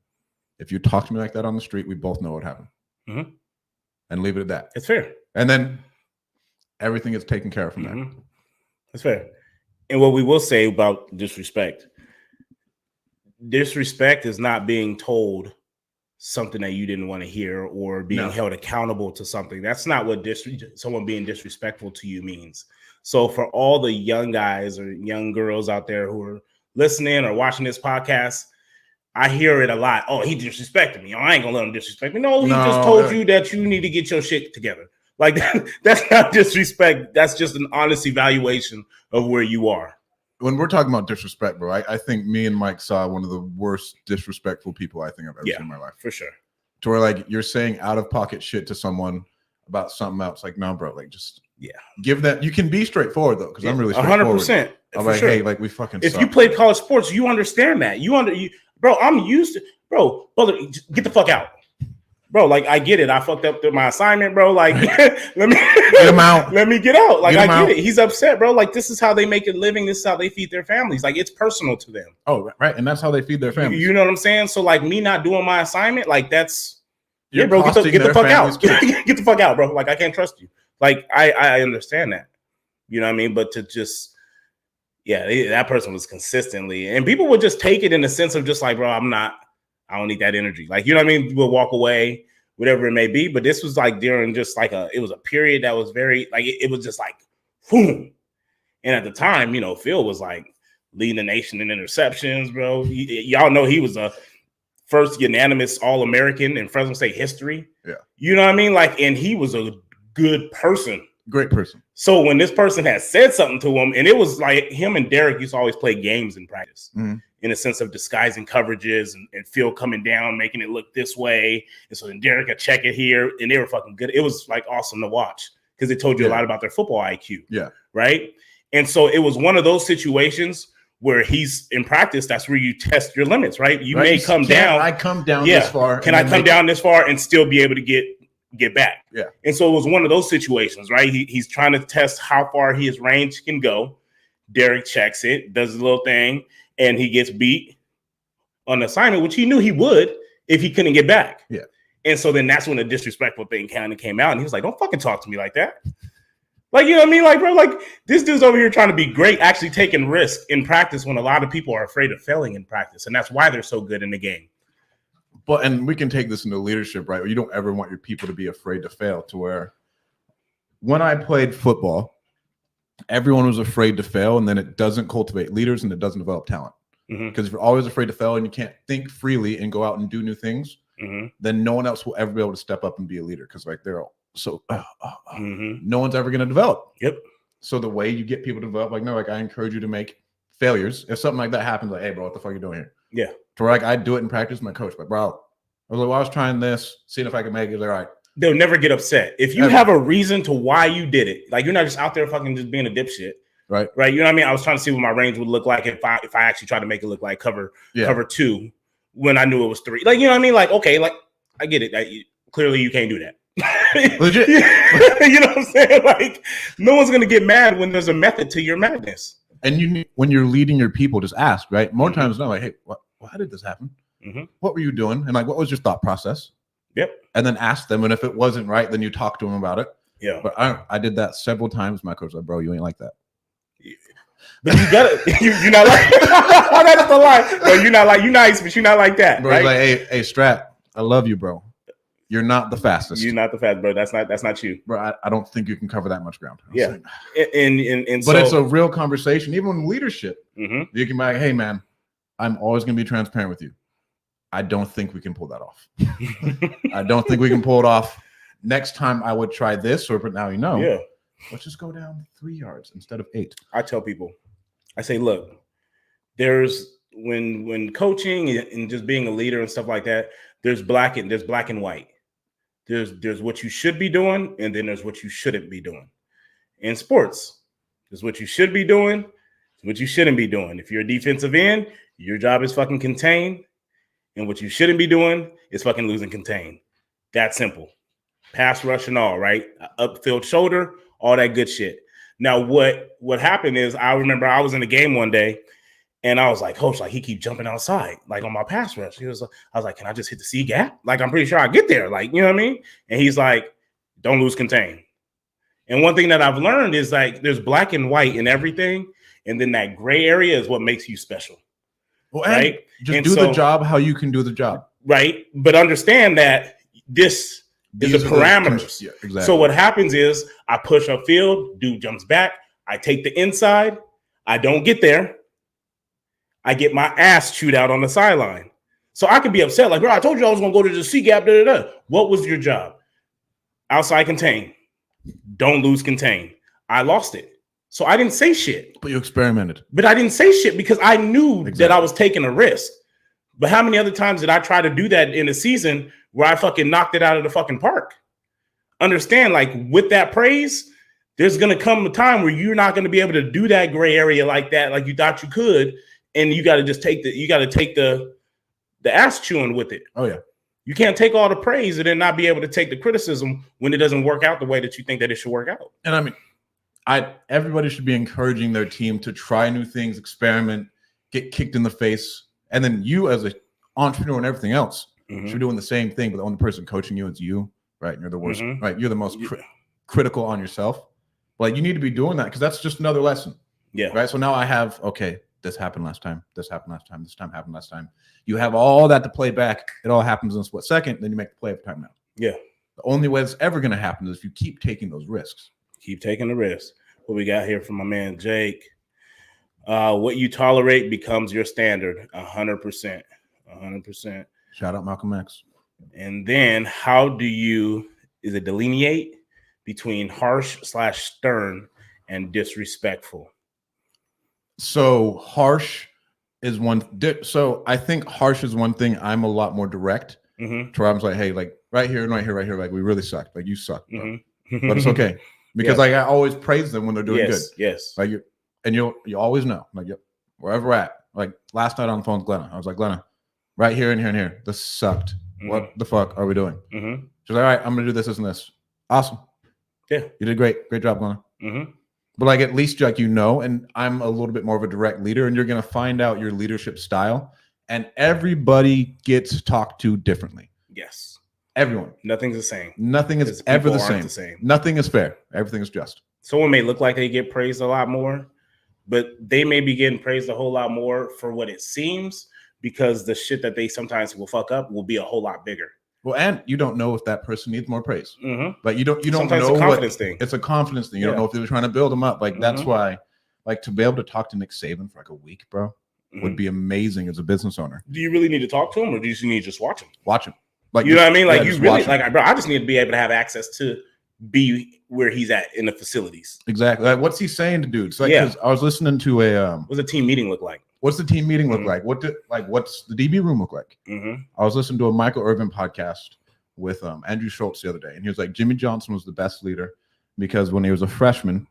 If you talk to me like that on the street, we both know what happened. Mm-hmm. And leave it at that. It's fair. And then everything is taken care of from there. That's fair. And what we will say about disrespect is not being told something that you didn't want to hear or being held accountable to something. That's not what someone being disrespectful to you means. So for all the young guys or young girls out there who are listening or watching this podcast, I hear it a lot. Oh, he disrespected me. Oh, I ain't gonna let him disrespect me. No, he just told you that you need to get your shit together. Like, that's not disrespect. That's just an honest evaluation of where you are. When we're talking about disrespect, bro, I think me and Mike saw one of the worst disrespectful people I think I've ever seen in my life. For sure. To where, like, you're saying out of pocket shit to someone about something else. Like, no, bro, like, just give that. You can be straightforward, though, because I'm really straightforward. 100%. I'm like, hey, like, we fucking If suck. you played college sports, you understand that. Bro, I'm used to, bro, get the fuck out. Bro, like, I get it. I fucked up my assignment, bro. Like, let me get him out. Let me get out. Like, I get it. He's upset, bro. Like, this is how they make a living. This is how they feed their families. Like, it's personal to them. Oh, right. And that's how they feed their families. You know what I'm saying? So, like, me not doing my assignment, like, that's, bro, get the fuck out. Get the fuck out, bro. Like, I can't trust you. Like, I understand that. You know what I mean? But to just, that person was consistently, and people would just take it in the sense of just like, bro, I don't need that energy. Like, you know what I mean? We'll walk away, whatever it may be. But this was like during just like it was a period that was very, like, it was just like, boom. And at the time, Phil was like leading the nation in interceptions, bro. Y'all know he was a first unanimous All-American in Fresno State history. Yeah. You know what I mean? Like, and he was a good person. Great person. So when this person had said something to him, and it was like him and Derek used to always play games in practice. Mm-hmm. In a sense of disguising coverages and Phil coming down, making it look this way. And so then Derek would check it here, and they were fucking good. It was like awesome to watch because it told you a lot about their football IQ. Yeah. Right. And so it was one of those situations where he's in practice. That's where you test your limits, right? You may come down. I come down this far. Can I come down this far and still be able to get back? Yeah. And so it was one of those situations, right? He's trying to test how far his range can go. Derek checks it, does a little thing. And he gets beat on assignment, which he knew he would if he couldn't get back. Yeah. And so then that's when the disrespectful thing kind of came out. And he was like, don't fucking talk to me like that. Like, you know what I mean? Like, bro, like, this dude's over here trying to be great, actually taking risks in practice when a lot of people are afraid of failing in practice. And that's why they're so good in the game. But, and we can take this into leadership, right? You don't ever want your people to be afraid to fail, to where when I played football, everyone was afraid to fail, and then it doesn't cultivate leaders and it doesn't develop talent. Because if you're always afraid to fail and you can't think freely and go out and do new things, then no one else will ever be able to step up and be a leader. Because like they're all so no one's ever going to develop. Yep. So the way you get people to develop, like, no, like I encourage you to make failures. If something like that happens, like, hey, bro, what the fuck are you doing here? Yeah. To where, like, I do it in practice. My coach, like, bro, I was like, well, I was trying this, seeing if I could make it. Like, all right. They'll never get upset if you have a reason to why you did it. Like, you're not just out there fucking just being a dipshit. Right. Right. You know what I mean? I was trying to see what my range would look like if I actually tried to make it look like cover 2 when I knew it was 3. Like, you know what I mean? Like, okay, like I get it. Clearly you can't do that. Legit. You know what I'm saying? Like, no one's gonna get mad when there's a method to your madness. And when you're leading your people, just ask, right? More times than not, like, hey, why did this happen? What were you doing? And like, what was your thought process? Yep. And then ask them. And if it wasn't right, then you talk to them about it. Yeah. But I did that several times. My coach was like, bro, you ain't like that. But you gotta, you're not like, that's the lie. Bro, you're not like, you nice, but you're not like that. Bro, right? Like, hey, Strat, I love you, bro. You're not the fastest. You're not the fastest, bro. That's not you. Bro, I don't think you can cover that much ground. Yeah. Like, and but so, it's a real conversation. Even in leadership, mm-hmm. you can be like, hey, man, I'm always going to be transparent with you. I don't think we can pull that off. I don't think we can pull it off. Next time I would try this, but now you know. Yeah. Let's just go down 3 yards instead of 8. I tell people, I say, look, there's when coaching and just being a leader and stuff like that, there's black and white. There's what you should be doing, and then there's what you shouldn't be doing. In sports, there's what you should be doing, what you shouldn't be doing. If you're a defensive end, your job is fucking contain, and what you shouldn't be doing is fucking losing contain. That simple. Pass rush and all, right? Upfield shoulder, all that good shit. Now, what happened is I remember I was in a game one day, and I was like, Coach, like he keep jumping outside, like on my pass rush. I was like, can I just hit the C gap? Like, I'm pretty sure I get there. Like, you know what I mean? And he's like, don't lose contain. And one thing that I've learned is like, there's black and white in everything. And then that gray area is what makes you special. Well, right? Just do the job how you can do the job. Right. But understand that this is the parameters. Yeah, exactly. So what happens is I push upfield, dude jumps back. I take the inside. I don't get there. I get my ass chewed out on the sideline. So I could be upset, like, bro, I told you I was going to go to the C gap. What was your job? Outside contain. Don't lose contain. I lost it. So I didn't say shit. But you experimented. But I didn't say shit because I knew that I was taking a risk. But how many other times did I try to do that in a season where I fucking knocked it out of the fucking park? Understand, like, with that praise, there's going to come a time where you're not going to be able to do that gray area like that, like you thought you could. And you got to just take the ass chewing with it. Oh, yeah. You can't take all the praise and then not be able to take the criticism when it doesn't work out the way that you think that it should work out. And I mean, everybody should be encouraging their team to try new things, experiment, get kicked in the face. And then you as an entrepreneur and everything else should be doing the same thing, but the only person coaching you is you, right? And you're the worst, right? You're the most critical on yourself. Like, you need to be doing that because that's just another lesson. Yeah. Right. So now I have, okay, this happened last time. This happened last time. This time happened last time. You have all that to play back. It all happens in a split second. Then you make the play every time now. Yeah. The only way it's ever going to happen is if you keep taking those risks. Keep taking the risks. What we got here from my man, Jake. What you tolerate becomes your standard. 100%. 100%. Shout out Malcolm X. And then how do you, is it delineate between harsh/stern and disrespectful? So harsh is one. So I think harsh is one thing. I'm a lot more direct. To where I'm like, hey, like right here and right here, right here, like we really sucked. Like you suck, bro. But it's okay because like I always praise them when they're doing good. Yes. Like you always know, like wherever we're at. Like last night on the phone with Glenna, I was like, Glenna, right here and here and here. This sucked. What the fuck are we doing? She's like, all right, I'm gonna do this, this, and this. Awesome. Yeah, you did great. Great job, Glenna. But like at least like and I'm a little bit more of a direct leader, and you're gonna find out your leadership style. And everybody gets talked to differently. Yes. Everyone. Nothing's the same. Nothing is ever the same. Nothing is fair. Everything is just. Someone may look like they get praised a lot more, but they may be getting praised a whole lot more for what it seems, because the shit that they sometimes will fuck up will be a whole lot bigger. Well, and you don't know if that person needs more praise. Like you don't sometimes know it's a confidence thing. It's a confidence thing. You don't know if they're trying to build them up. Like that's why, like to be able to talk to Nick Saban for like a week, bro, would be amazing as a business owner. Do you really need to talk to him, or do you just need to just watch him? Watch him. Like you know what I mean? Like you really like, bro. I just need to be able to have access to be where he's at in the facilities. Exactly. Like, what's he saying to dudes? Like, because I was listening to what's the team meeting look like? What's the team meeting look like? What's the DB room look like? I was listening to a Michael Irvin podcast with Andrew Schultz the other day, and he was like, Jimmy Johnson was the best leader because when he was a freshman,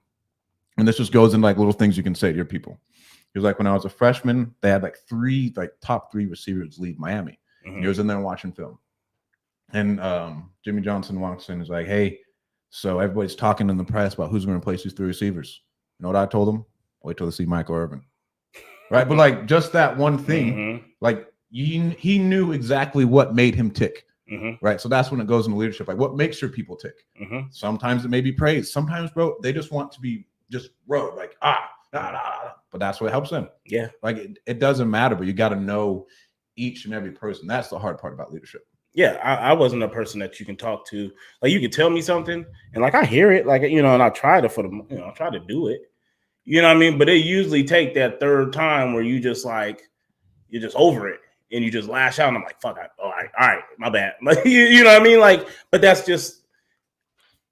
and this just goes in like little things you can say to your people. He was like, when I was a freshman, they had like top three receivers leave Miami. And he was in there watching film. And Jimmy Johnson walks in and is like, hey, so everybody's talking in the press about who's going to replace these three receivers. You know what I told them? Wait till they see Michael Irvin. Right? But like just that one thing, like he knew exactly what made him tick. Right? So that's when it goes into leadership. Like what makes your people tick? Sometimes it may be praise. Sometimes, bro, they just want to be just like, but that's what helps them. Yeah. Like it doesn't matter, but you got to know each and every person. That's the hard part about leadership. Yeah, I wasn't a person that you can talk to. Like you can tell me something, and like I hear it, like and I try to I try to do it. You know what I mean? But it usually take that third time where you just like you're just over it and you just lash out. And I'm like, fuck, all right, my bad. Like you know what I mean? Like, but that's just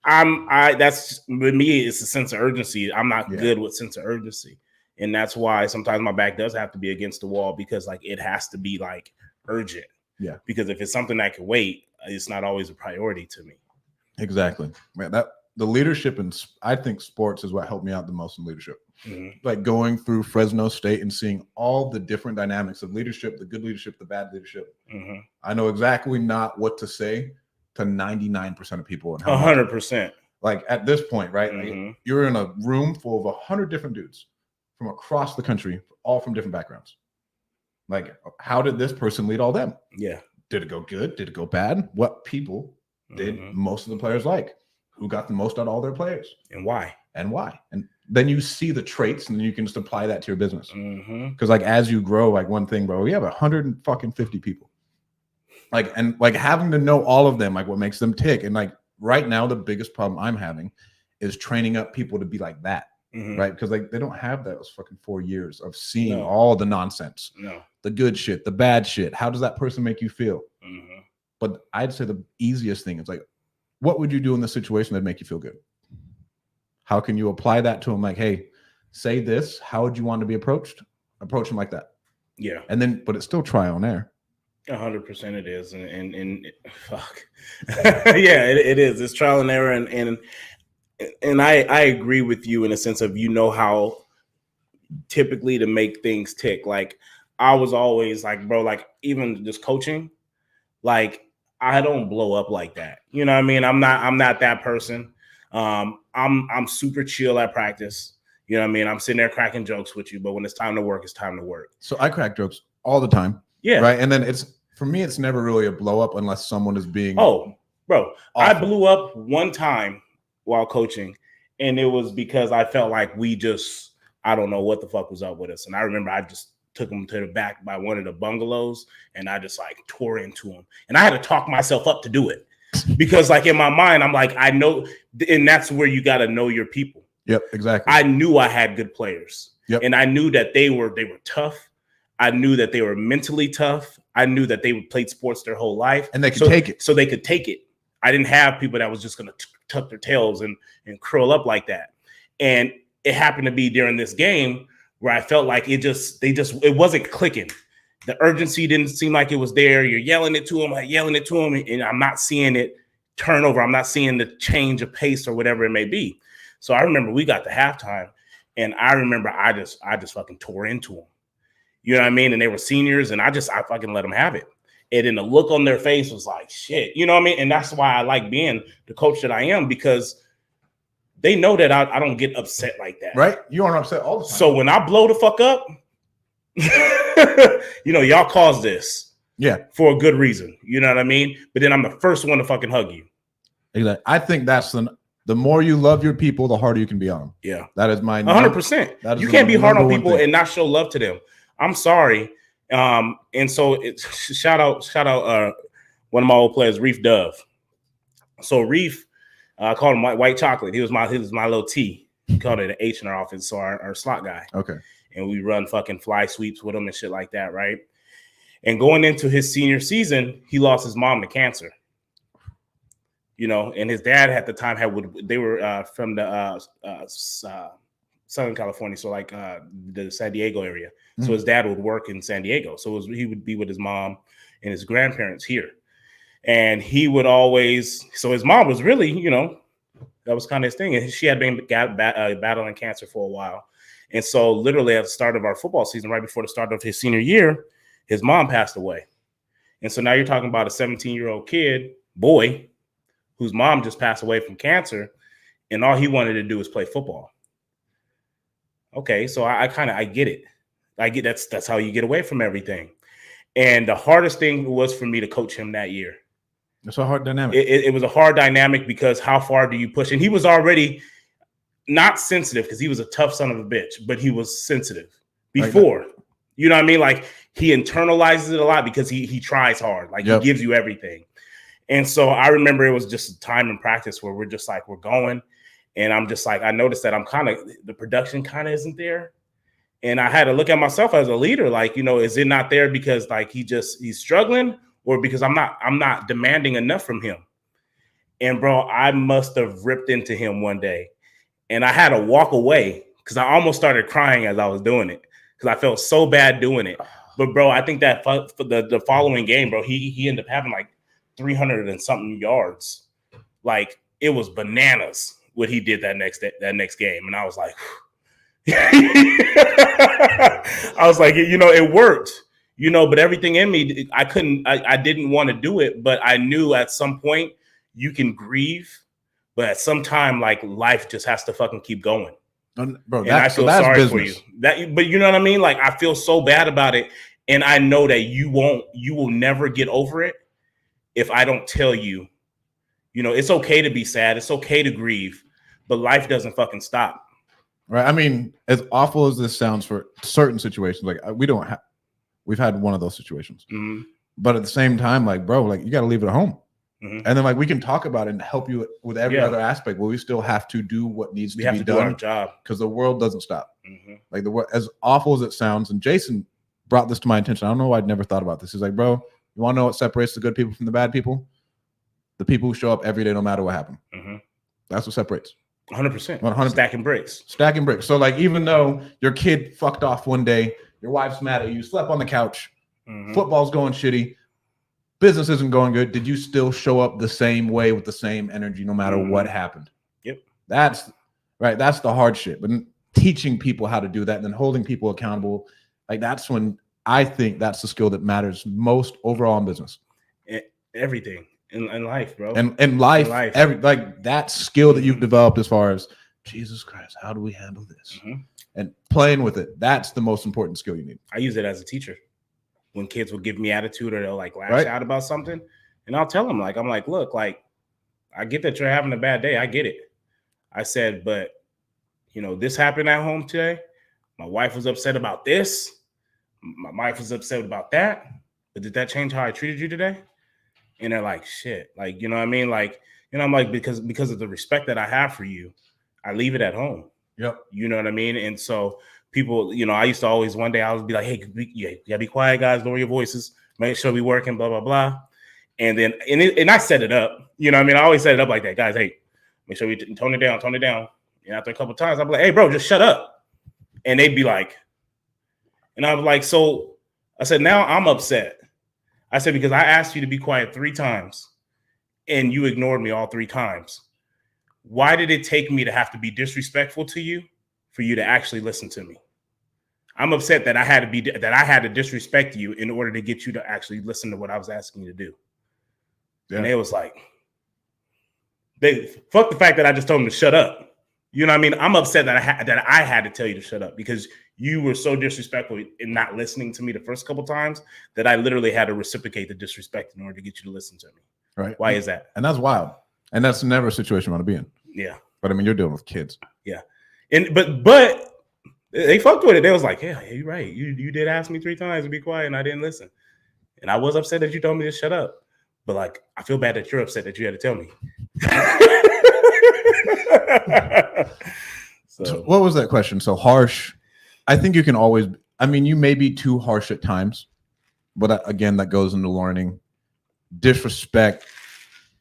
that's with me. It's a sense of urgency. I'm not good with sense of urgency, and that's why sometimes my back does have to be against the wall because like it has to be like urgent. Yeah, because if it's something that can wait, it's not always a priority to me. Exactly, man. That the leadership and I think sports is what helped me out the most in leadership. Like going through Fresno State and seeing all the different dynamics of leadership, the good leadership, the bad leadership. I know exactly not what to say to 99% of people. And 100%. Like at this point, right? Like you're in a room full of 100 different dudes from across the country, all from different backgrounds. Like, how did this person lead all them? Yeah. Did it go good? Did it go bad? What people did most of the players like? Who got the most out of all their players? And why? And then you see the traits and then you can just apply that to your business. Because like as you grow, like one thing, bro, we have 150 people. Like, and like having to know all of them, like what makes them tick. And like right now, the biggest problem I'm having is training up people to be like that. Right? Because like they don't have those fucking 4 years of seeing all the nonsense, the good shit, the bad shit. How does that person make you feel? But I'd say the easiest thing is like, what would you do in this situation that'd make you feel good? How can you apply that to them? Like, hey, say this. How would you want to be approached? Approach them like that. Yeah. And then, but it's still trial and error. 100% it is. And fuck. Yeah, it is. It's trial and error. And I agree with you in a sense of, how typically to make things tick. Like I was always like, bro, like even just coaching, like I don't blow up like that. You know what I mean? I'm not that person. I'm super chill at practice. You know what I mean? I'm sitting there cracking jokes with you, but when it's time to work, it's time to work. So I crack jokes all the time. Yeah. Right. And then for me, it's never really a blow up unless someone is being. Oh, bro, awful. I blew up one time while coaching, and it was because I felt like I don't know what the fuck was up with us. And I remember I just took them to the back by one of the bungalows, and I just like tore into them. And I had to talk myself up to do it because like in my mind, I'm like, I know, and that's where you got to know your people. Yep, exactly. I knew I had good players. Yep. And I knew that they were tough. I knew that they were mentally tough. I knew that they played sports their whole life. And they could take it. So they could take it. I didn't have people that was just going to tuck their tails and curl up like that. And it happened to be during this game where I felt like it wasn't clicking. The urgency didn't seem like it was there. You're yelling it to them, and I'm not seeing it turn over. I'm not seeing the change of pace or whatever it may be. So I remember we got to halftime, and I remember I just fucking tore into them. You know what I mean? And they were seniors, and I fucking let them have it. And then the look on their face was like, shit. You know what I mean? And that's why I like being the coach that I am, because they know that I don't get upset like that. Right? You aren't upset all the time. So when I blow the fuck up, y'all caused this. Yeah. For a good reason. You know what I mean? But then I'm the first one to fucking hug you. Exactly. I think that's the more you love your people, the harder you can be on them. Yeah. That is my 100%. You can't be hard on people and not show love to them. I'm sorry. And so shout out one of my old players, Reef Dove. So Reef, I called him white chocolate. He was my little T. We called it an H in our office. So our slot guy. Okay. And we run fucking fly sweeps with him and shit like that, right? And going into his senior season, he lost his mom to cancer. you know, and his dad at the time they were from the Southern California, so like the San Diego area. So his dad would work in San Diego, so he would be with his mom and his grandparents here, and he would always. So his mom was really, you know, that was kind of his thing, and she had been battling cancer for a while, and so literally at the start of our football season, right before the start of his senior year, his mom passed away, and so now you're talking about a 17-year-old boy, whose mom just passed away from cancer, and all he wanted to do was play football. Okay, so I get it. I get that's how you get away from everything. And the hardest thing was for me to coach him that year. It's a hard dynamic. It was a hard dynamic because how far do you push? And he was already not sensitive because he was a tough son of a bitch, but he was sensitive before. Like, you know what I mean? Like he internalizes it a lot because he tries hard. Like he gives you everything. And so I remember it was just a time in practice where we're just like, we're going. And I'm just like, I noticed that the production kind of isn't there. And I had to look at myself as a leader. Like, you know, is it not there because like he's struggling or because I'm not demanding enough from him? And bro, I must have ripped into him one day and I had to walk away because I almost started crying as I was doing it because I felt so bad doing it. But bro, I think that for the following game, bro, he ended up having like 300 and something yards. Like it was bananas what he did that next game. And I was like, you know, it worked, you know, but everything in me, I didn't want to do it, but I knew at some point you can grieve, but at some time, like life just has to fucking keep going. Bro, and I feel sorry for you. But you know what I mean? Like I feel so bad about it. And I know that you will never get over it if I don't tell you, you know, it's okay to be sad. It's okay to grieve, but life doesn't fucking stop. Right. I mean, as awful as this sounds for certain situations, like we've had one of those situations, but at the same time, like, bro, like you got to leave it at home. And then like, we can talk about it and help you with every other aspect, but we still have to do what needs to be done. We have to do our job because the world doesn't stop. Like the world, as awful as it sounds. And Jason brought this to my attention. I don't know why I'd never thought about this. He's like, bro, you want to know what separates the good people from the bad people? The people who show up every day, no matter what happened. That's what separates. 100%. 100%. Stacking bricks. So like, even though your kid fucked off one day, your wife's mad at you, slept on the couch, football's going shitty, business isn't going good, did you still show up the same way with the same energy, no matter what happened? Yep. That's right. That's the hard shit. But teaching people how to do that and then holding people accountable, like that's when I think that's the skill that matters most overall in business. Everything. In life, bro. And life. Like that skill that you've developed as far as Jesus Christ, how do we handle this? And playing with it, that's the most important skill you need. I use it as a teacher. When kids will give me attitude or they'll like lash out about something, and I'll tell them, like, I'm like, look, like, I get that you're having a bad day. I get it. I said, but you know, this happened at home today. My wife was upset about this. My wife was upset about that. But did that change how I treated you today? And they're like, shit, like, you know what I mean? Like, you know, I'm like, because of the respect that I have for you, I leave it at home. Yep. You know what I mean? And so people, you know, I used to always, one day I would be like, hey, you gotta be quiet, guys, lower your voices, make sure we working, blah, blah, blah. And then, and I set it up, you know what I mean? I always set it up like that, guys, hey, make sure we tone it down. And after a couple of times, I'd be like, hey, bro, just shut up. And they'd be like, and I was like, so I said, now I'm upset. I said, because I asked you to be quiet 3 times and you ignored me all 3 times. Why did it take me to have to be disrespectful to you for you to actually listen to me? I'm upset that I had to disrespect you in order to get you to actually listen to what I was asking you to do. Yeah. And they was like, fuck the fact that I just told them to shut up. You know what I mean? I'm upset that I had to tell you to shut up because you were so disrespectful in not listening to me the first couple times that I literally had to reciprocate the disrespect in order to get you to listen to me. Right. Why is that? And that's wild. And that's never a situation you want to be in. Yeah. But I mean, you're dealing with kids. Yeah. And but they fucked with it. They was like, yeah, you're right. You did ask me 3 times to be quiet and I didn't listen. And I was upset that you told me to shut up. But like, I feel bad that you're upset that you had to tell me. So what was that question? So harsh. I think you can always, I mean, you may be too harsh at times, but again, that goes into learning. Disrespect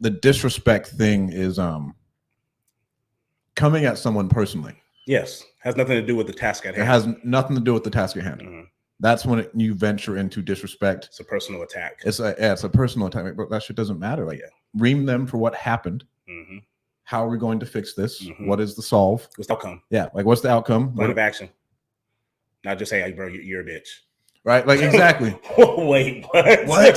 the disrespect thing is coming at someone personally. Yes, has nothing to do with the task at hand. It has nothing to do with the task at hand. Mm-hmm. That's when you venture into disrespect. It's a personal attack. It's a personal attack, but that shit doesn't matter. Like, ream them for what happened. Mm-hmm. How are we going to fix this? Mm-hmm. What is the solve? What's the outcome? Yeah, like what's the outcome? Plan of action. Not just say, "Hey, bro, you're a bitch." Right? Like exactly. Wait, what?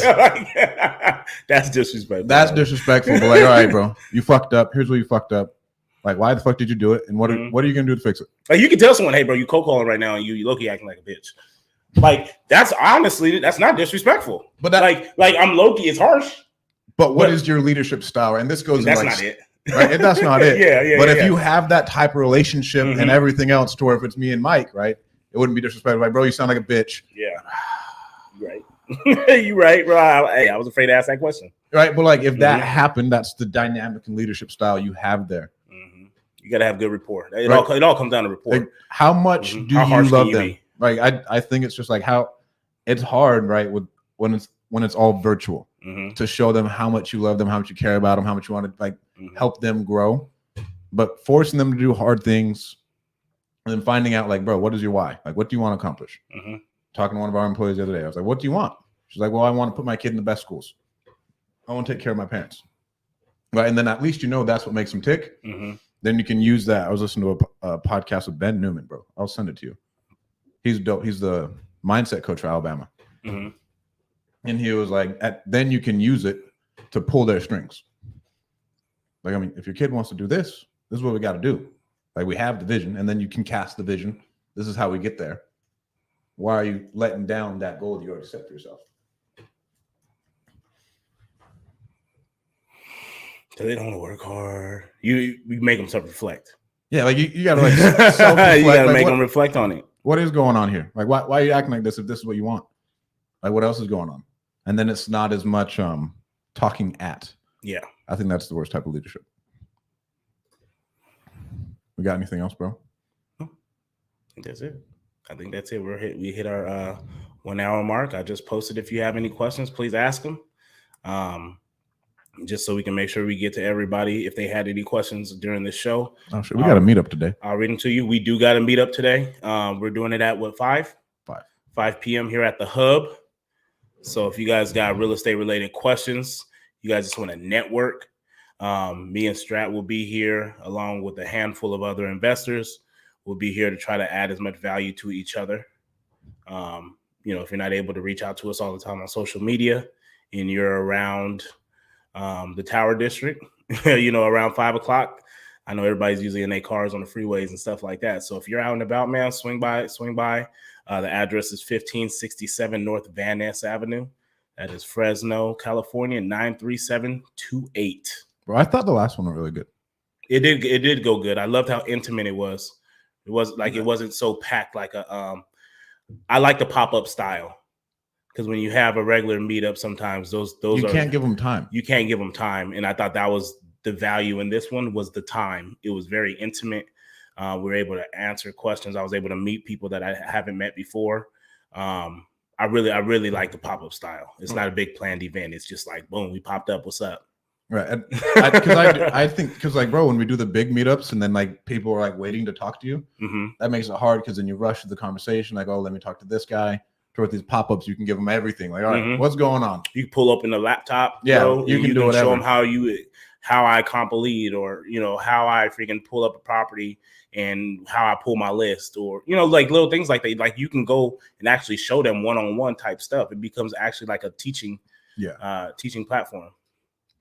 That's disrespectful. That's disrespectful. But like, all right, bro, you fucked up. Here's where you fucked up. Like, why the fuck did you do it? And what are you gonna do to fix it? Like, you can tell someone, "Hey, bro, you cold calling right now, and you low-key acting like a bitch." Like, that's honestly, that's not disrespectful. But that, like I'm low-key, it's harsh. But what is your leadership style? And this goes. That's like, not it. Right? That's not it. Yeah. But if you have that type of relationship and everything else, to where if it's me and Mike, right, it wouldn't be disrespectful. Like, bro, you sound like a bitch. Yeah. Right. You right, bro. I was afraid to ask that question. Right, but like if that happened, that's the dynamic and leadership style you have there. You got to have good rapport. It all comes down to rapport. Like, how much do you love them? Like I think it's just like how it's hard, right? When it's all virtual, to show them how much you love them, how much you care about them, how much you want to like help them grow, but forcing them to do hard things and then finding out like, bro, what is your why? Like, what do you want to accomplish? Talking to one of our employees the other day, I was like, what do you want? She's like, well, I want to put my kid in the best schools. I want to take care of my parents. Right. And then at least, that's what makes them tick. Then you can use that. I was listening to a podcast with Ben Newman, bro. I'll send it to you. He's dope. He's the mindset coach for Alabama. And he was like, then you can use it to pull their strings. Like, I mean, if your kid wants to do this is what we got to do. Like, we have the vision, and then you can cast the vision. This is how we get there. Why are you letting down that goal that you already set for yourself? So they don't want to work hard. You make them self-reflect. Yeah, like you got to like self-reflect. You got to make them reflect on it. What is going on here? Like, why are you acting like this if this is what you want? Like, what else is going on? And then it's not as much talking at. Yeah, I think that's the worst type of leadership. We got anything else, bro? I think that's it. We hit our 1 hour mark. I just posted. If you have any questions, please ask them. Just so we can make sure we get to everybody. If they had any questions during the show. Oh, shit. We got a meetup today. I'll read them to you. We do got a meetup today. We're doing it at 5 p.m. here at the Hub. So if you guys got real estate related questions, you guys just want to network, me and Strat will be here along with a handful of other investors. We'll be here to try to add as much value to each other. If you're not able to reach out to us all the time on social media and you're around the Tower District, around 5 o'clock, I know everybody's usually in their cars on the freeways and stuff like that. So if you're out and about, man, swing by. The address is 1567 North Van Ness Avenue. That is Fresno, California, 93728. Bro, I thought the last one was really good. It did go good. I loved how intimate it was. It was like it wasn't so packed like I like the pop-up style. Because when you have a regular meetup, sometimes those you can't give them time. You can't give them time. And I thought that was the value in this one was the time. It was very intimate. We were able to answer questions. I was able to meet people that I haven't met before. I really like the pop-up style. It's not a big planned event. It's just like, boom, we popped up. What's up? Right. I think because like, bro, when we do the big meetups and then like people are like waiting to talk to you, that makes it hard because then you rush to the conversation. Like, oh, let me talk to this guy. With these pop-ups, you can give them everything. Like, all right, what's going on? You can pull up in the laptop. Yeah, you can do whatever. Show them how I comp a lead, or how I freaking pull up a property and how I pull my list, or like little things like that. Like you can go and actually show them one-on-one type stuff. It becomes actually like a teaching platform.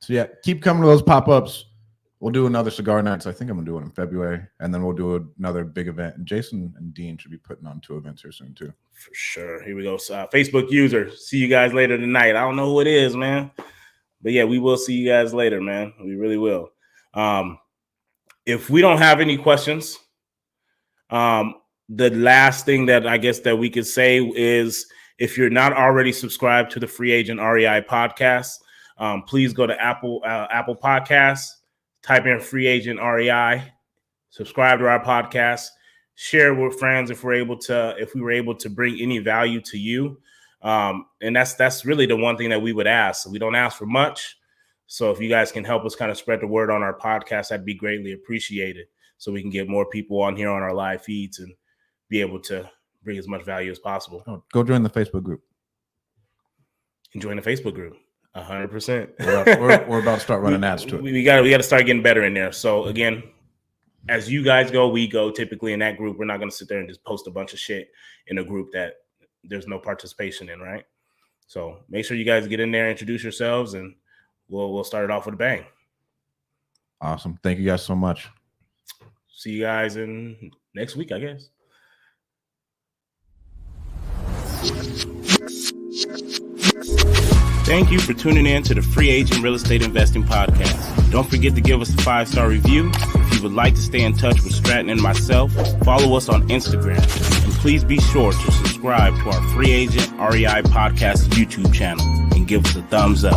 So yeah, keep coming to those pop-ups. We'll do another cigar nights. I think I'm gonna do it in February, and then we'll do another big event. And Jason and Dean should be putting on 2 events here soon too. For sure. Here we go. So, Facebook user. See you guys later tonight. I don't know who it is, man, but yeah, we will see you guys later, man. We really will. If we don't have any questions, the last thing that I guess that we could say is if you're not already subscribed to the Free Agent REI podcast, please go to Apple Podcasts. Type in Free Agent REI, subscribe to our podcast, share with friends if we were able to bring any value to you. And that's really the one thing that we would ask. So we don't ask for much. So if you guys can help us kind of spread the word on our podcast, that'd be greatly appreciated. So we can get more people on here on our live feeds and be able to bring as much value as possible. Oh, go join the Facebook group. And join the Facebook group. 100%. We're about to start running ads to it. We got to start getting better in there. So again, as you guys go, we go. Typically in that group, we're not going to sit there and just post a bunch of shit in a group that there's no participation in, right? So make sure you guys get in there, introduce yourselves, and we'll start it off with a bang. Awesome. Thank you guys so much. See you guys in next week, I guess. Thank you for tuning in to the Free Agent Real Estate Investing Podcast. Don't forget to give us a 5-star review. If you would like to stay in touch with Stratton and myself, follow us on Instagram. And please be sure to subscribe to our Free Agent REI Podcast YouTube channel and give us a thumbs up.